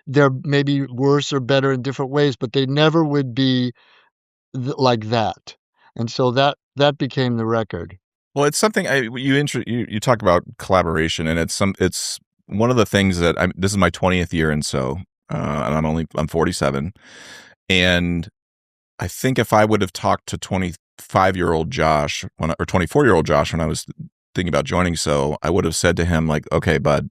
they're maybe worse or better in different ways, but they never would be like that. And so that became the record. Well, it's something you talk about collaboration, and it's one of the things that this is my 20th year, and so and I'm 47, and I think if I would have talked to 25-year-old Josh or 24-year-old Josh when I was thinking about joining, so I would have said to him like, okay, bud,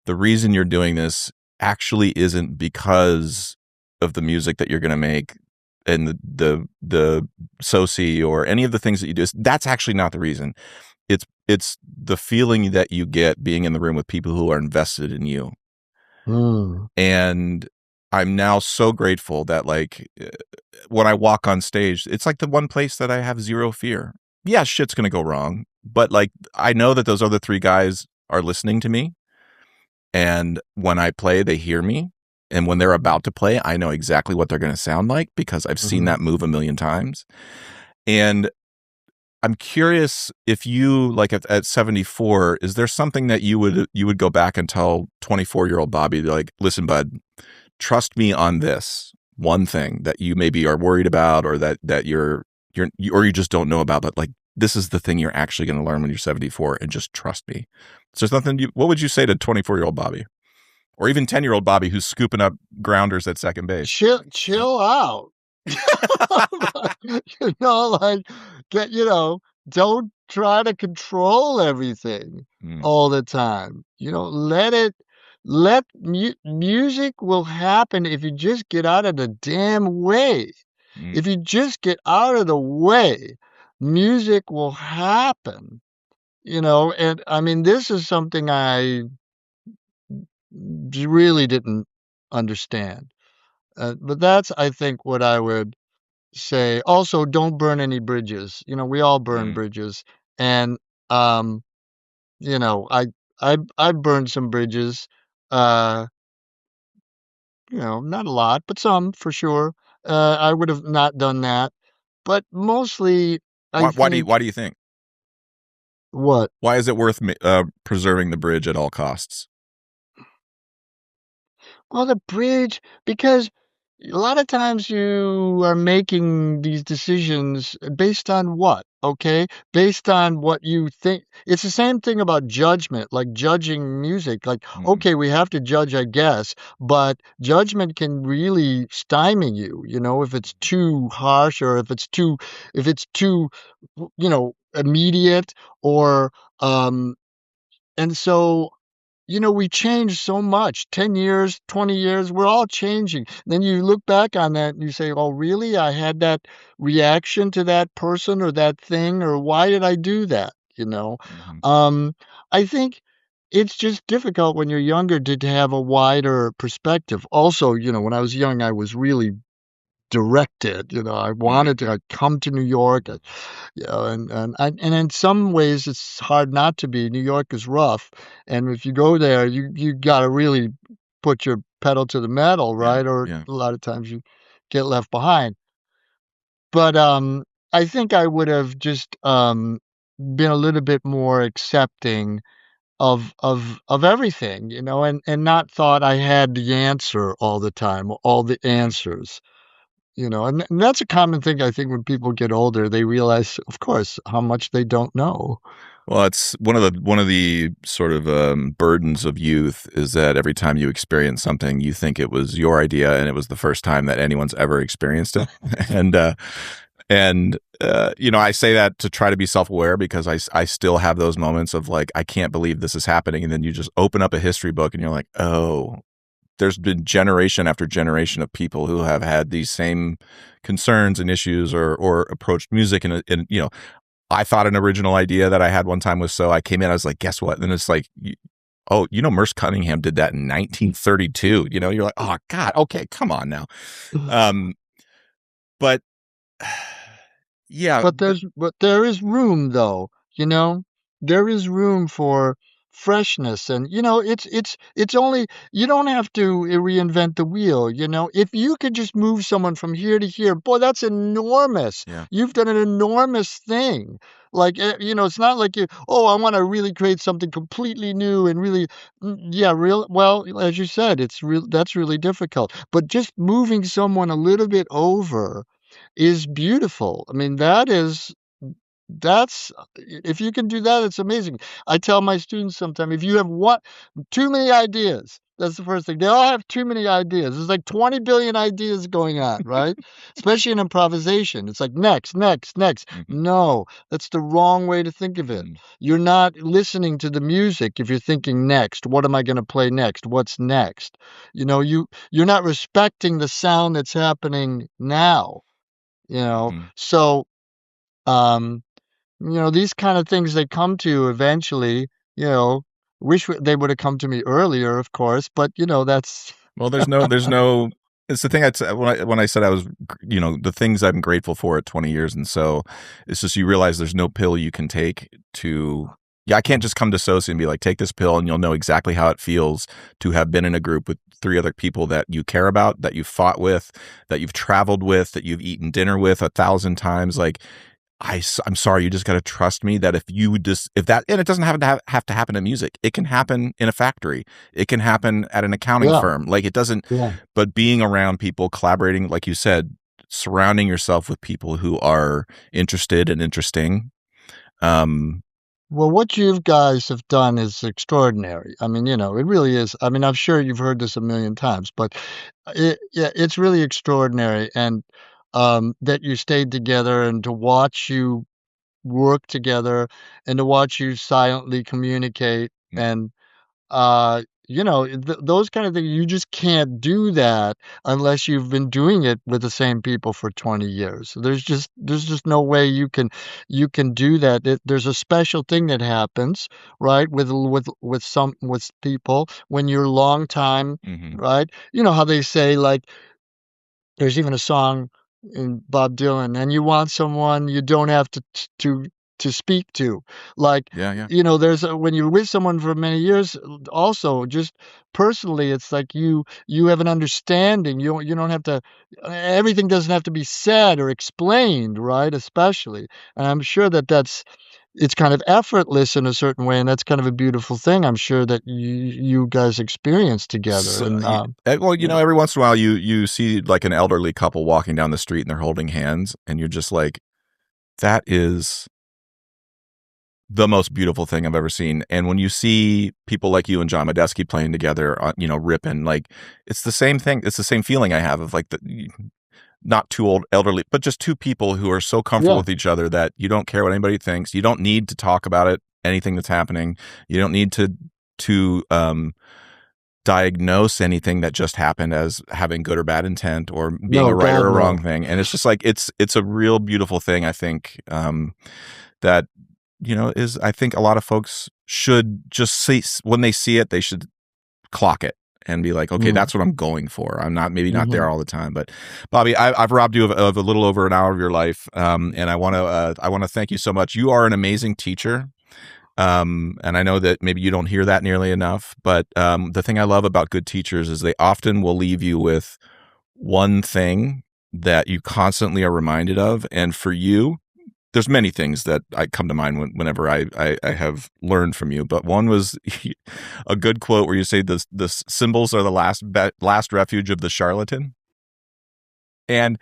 the reason you're doing this actually isn't because of the music that you're going to make and the soci or any of the things that you do. That's actually not the reason. It's the feeling that you get being in the room with people who are invested in you. Mm, And I'm now so grateful that when I walk on stage, it's like the one place that I have zero fear. Yeah, shit's going to go wrong, but like I know that those other three guys are listening to me, and when I play, they hear me. And when they're about to play, I know exactly what they're going to sound like because I've seen mhm. that move a million times. And I'm curious if you like at 74, is there something that you would go back and tell 24-year-old Bobby, like, listen, bud, trust me on this one thing that you maybe are worried about, or that or you just don't know about, but like this is the thing you're actually going to learn when you're 74, and just trust me. So there's nothing what would you say to 24-year-old Bobby? Or even 10-year-old Bobby who's scooping up grounders at second base? Chill out. Like, get don't try to control everything Mm, all the time. Let music will happen if you just get out of the damn way. mm, If you just get out of the way, music will happen, and I mean, this is something I really didn't understand. But that's, I think, what I would say. Also, don't burn any bridges. We all burn mm. bridges, and um, you know, I I burned some bridges. Uh, not a lot, but some for sure. I would have not done that, but mostly, I think Why do you think? what? Why is it worth preserving the bridge at all costs? Well, the bridge because a lot of times you are making these decisions based on what? Okay? Based on what you think. It's the same thing about judgment, like judging music. Like, Mhm, okay, we have to judge, I guess, but judgment can really stymie you, if it's too harsh or if it's too, immediate or, and so we change so much. 10 years, 20 years, we're all changing. Then you look back on that and you say, "Oh, really? I had that reaction to that person or that thing, or why did I do that?" mhm, Um, I think it's just difficult when you're younger to have a wider perspective. Also, when I was young, I was really directed. I mhm. wanted to come to New York. And in some ways, it's hard not to be. New York is rough, and if you go there, you gotta really put your pedal to the metal, Yeah, right? Or yeah. a lot of times you get left behind. But, I think I would have just, been a little bit more accepting of everything, and not thought I had the answer all the time, all the Mhm. answers. And that's a common thing I think when people get older, they realize, of course, how much they don't know. Well, it's one of the sort of burdens of youth is that every time you experience something, you think it was your idea and it was the first time that anyone's ever experienced it. and I say that to try to be self aware because I still have those moments of like I can't believe this is happening, and then you just open up a history book and you're like, oh, there's been generation after generation of people who have had these same concerns and issues or approached music and I thought an original idea that I had one time was so I came in, I was like, guess what? And it's like, oh, Merce Cunningham did that in 1932. You're like, oh God, okay, come on now. Um, but yeah, But there is room though, you know? There is room for freshness and, it's only you don't have to reinvent the wheel, If you could just move someone from here to here, boy, that's enormous. yeah, You've done an enormous thing. Like, it's not like "Oh, I wanna really create something completely new and really." Yeah, real well, as you said, that's really difficult. But just moving someone a little bit over is beautiful. I mean, that's if you can do that, it's amazing. I tell my students sometimes, if you have too many ideas, that's the first thing. They all have too many ideas. There's like 20 billion ideas going on, right? Especially in improvisation. It's like next, next, next. hmm No, that's the wrong way to think of it. hmm You're not listening to the music if you're thinking next. What am I going to play next? What's next? You're not respecting the sound that's happening now. hmm So, um, these kind of things they come to eventually, you know, they would have come to me earlier, of course, but that's Well, there's no. It's the thing when I said I was, the things I'm grateful for at 20 years, and so it's just you realize there's no pill you can take to. Yeah, I can't just come to Sosa and be like, take this pill and you'll know exactly how it feels to have been in a group with three other people that you care about, that you've fought with, that you've traveled with, that you've eaten dinner with 1,000 times. Like I'm sorry, you just got to trust me that if that, and it doesn't have to happen in music. It can happen in a factory. It can happen at an accounting yeah, firm. Like it doesn't, yeah. but being around people, collaborating, like you said, surrounding yourself with people who are interested and interesting. Um, Well, what you guys have done is extraordinary. I mean, it really is. I mean, I'm sure you've heard this a million times, but yeah, it's really extraordinary. And that you stayed together and to watch you work together and to watch you silently communicate and those kind of things, you just can't do that unless you've been doing it with the same people for 20 years. So there's just no way you can do that. There's a special thing that happens, right, with people when you're long time, mhm. right? You know how they say, like, there's even a song in Bob Dylan, "And you want someone you don't have to speak to." Like, Yeah, yeah. when you're with someone for many years, also, just personally, it's like you have an understanding. You don't have to everything doesn't have to be said or explained, right? Especially. And I'm sure that's it's kind of effortless in a certain way, and that's kind of a beautiful thing, I'm sure that you guys experience together, So, and, well, yeah. every once in a while you see like an elderly couple walking down the street and they're holding hands, and you're just like, that is the most beautiful thing I've ever seen. And when you see people like you and John Medeski playing together, ripping, like, it's the same thing. It's the same feeling I have of like not too old, elderly, but just two people who are so comfortable Yeah. with each other that you don't care what anybody thinks. You don't need to talk about it, anything that's happening. You don't need to diagnose anything that just happened as having good or bad intent or being No, a right or God, a wrong no. thing. And it's just like it's a real beautiful thing, I think, that is, I think a lot of folks should just see, when they see it, they should clock it and be like, okay, Mm, that's what I'm going for. I'm not, maybe not there mhm. all the time, but Bobby, I've robbed you of a little over an hour of your life. And I want to thank you so much. You are an amazing teacher. And I know that maybe you don't hear that nearly enough, but the thing I love about good teachers is they often will leave you with one thing that you constantly are reminded of. And for you, there's many things that I come to mind whenever I have learned from you, but one was a good quote where you say the symbols are the last refuge of the charlatan. And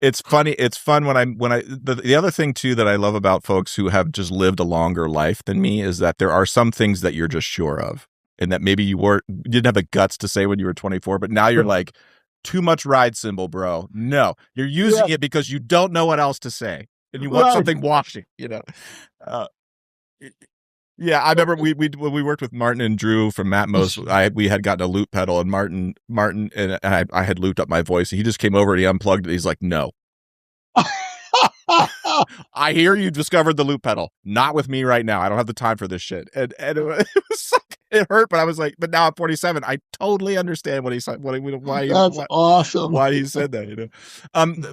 it's funny. It's fun the other thing too that I love about folks who have just lived a longer life than me is that there are some things that you're just sure of, and that maybe you didn't have the guts to say when you were 24, but now you're like, too much ride symbol, bro. No, you're Yeah, using it because you don't know what else to say, and you want right. something washing. Uh, yeah, I remember we when we worked with Martin and Drew from Matmos, we had gotten a loop pedal, and Martin and I had looped up my voice, and he just came over and he unplugged it. He's like, no. I hear you discovered the loop pedal. Not with me right now. I don't have the time for this shit. And it was like, it hurt, but I was like, but now I'm 47. I totally understand what he said, That's awesome. why he said that.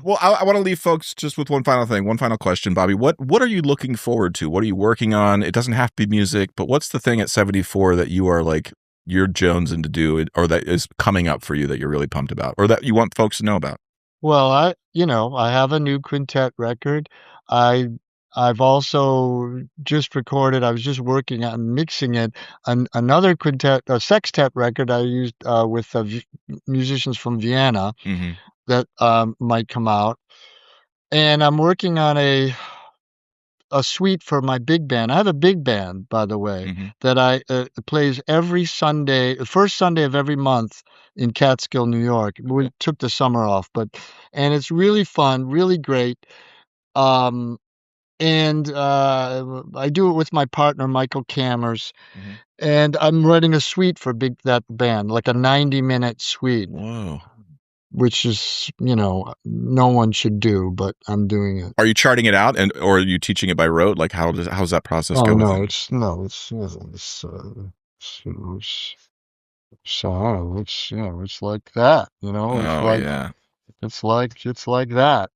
Well, I want to leave folks just with one final thing, one final question, Bobby. What are you looking forward to? What are you working on? It doesn't have to be music, but what's the thing at 74 that you are like, you're jonesing to do, or that is coming up for you that you're really pumped about, or that you want folks to know about? Well, I have a new quintet record. I I've also just recorded, I was just working on mixing it, another quintet, a sextet record I used with musicians from Vienna Mm-hmm. that might come out. And I'm working on a suite for my big band. I have a big band, by the way, Mm-hmm. that I plays every Sunday, the first Sunday of every month in Catskill, New York. We took the summer off, but and it's really fun, really great. Um, and I do it with my partner Michael Cammers, Mm-hmm. and I'm writing a suite for that band, like a 90-minute suite, Whoa. which is, no one should do, but I'm doing it. Are you charting it out, or are you teaching it by rote? Like, how's that process Oh go with no, it? it's no, it's I don't know, it's like that, Oh yeah, it's like that,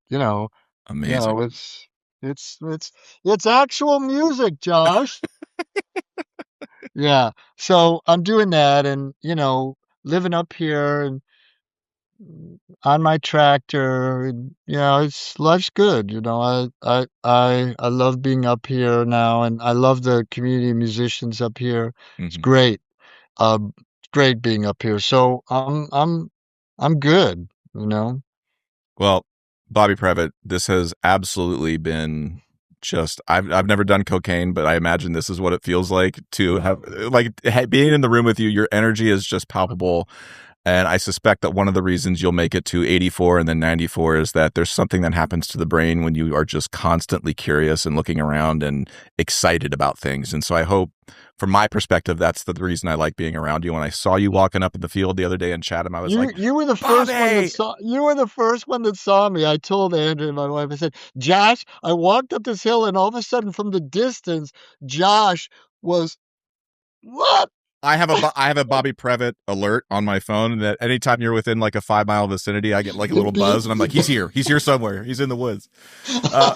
amazing. it's it's it's actual music, Josh. Yeah. So I'm doing that and, living up here and on my tractor and, it's life's good, I love being up here now and I love the community of musicians up here. It's Hmm. great. It's great being up here. So I'm good, you know. Well, Bobby Previte, this has absolutely been just. I've never done cocaine, but I imagine this is what it feels like to have, like, being in the room with you. Your energy is just palpable. And I suspect that one of the reasons you'll make it to 84 and then 94 is that there's something that happens to the brain when you are just constantly curious and looking around and excited about things. And so I hope, from my perspective, that's the reason I like being around you. When I saw you walking up in the field the other day in Chatham, I was like, You were the first one that Bobby! saw you were the first one that saw me. I told Andrew and my wife, I said, "Josh, I walked up this hill and all of a sudden from the distance, Josh was what?" I have a Bobby Previte alert on my phone that anytime you're within like a 5 mile vicinity, I get like a little buzz and I'm like, he's here. He's here somewhere. He's in the woods.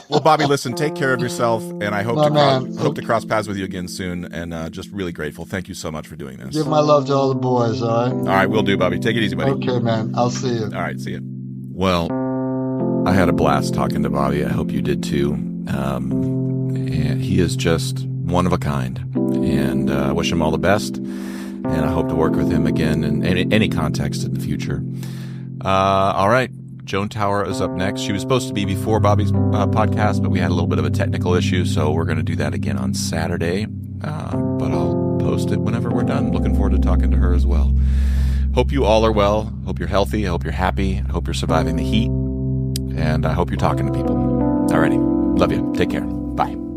Well, Bobby, listen, take care of yourself, and I My man, hope to cross paths with you again soon. And just really grateful. Thank you so much for doing this. give my love to all the boys, all All right? right, we'll do, Bobby. Take it easy, buddy. Okay, man. I'll see you. All right, see you. Well, I had a blast talking to Bobby. I hope you did too. And he is just one of a kind. And I wish him all the best. And I hope to work with him again in any context in the future. All right. Joan Tower is up next. She was supposed to be before Bobby's podcast, but we had a little bit of a technical issue, so we're going to do that again on Saturday. But I'll post it whenever we're done. Looking forward to talking to her as well. Hope you all are well. Hope you're healthy. I hope you're happy. I hope you're surviving the heat. And I hope you're talking to people. Alrighty. Love you. Take care. Bye.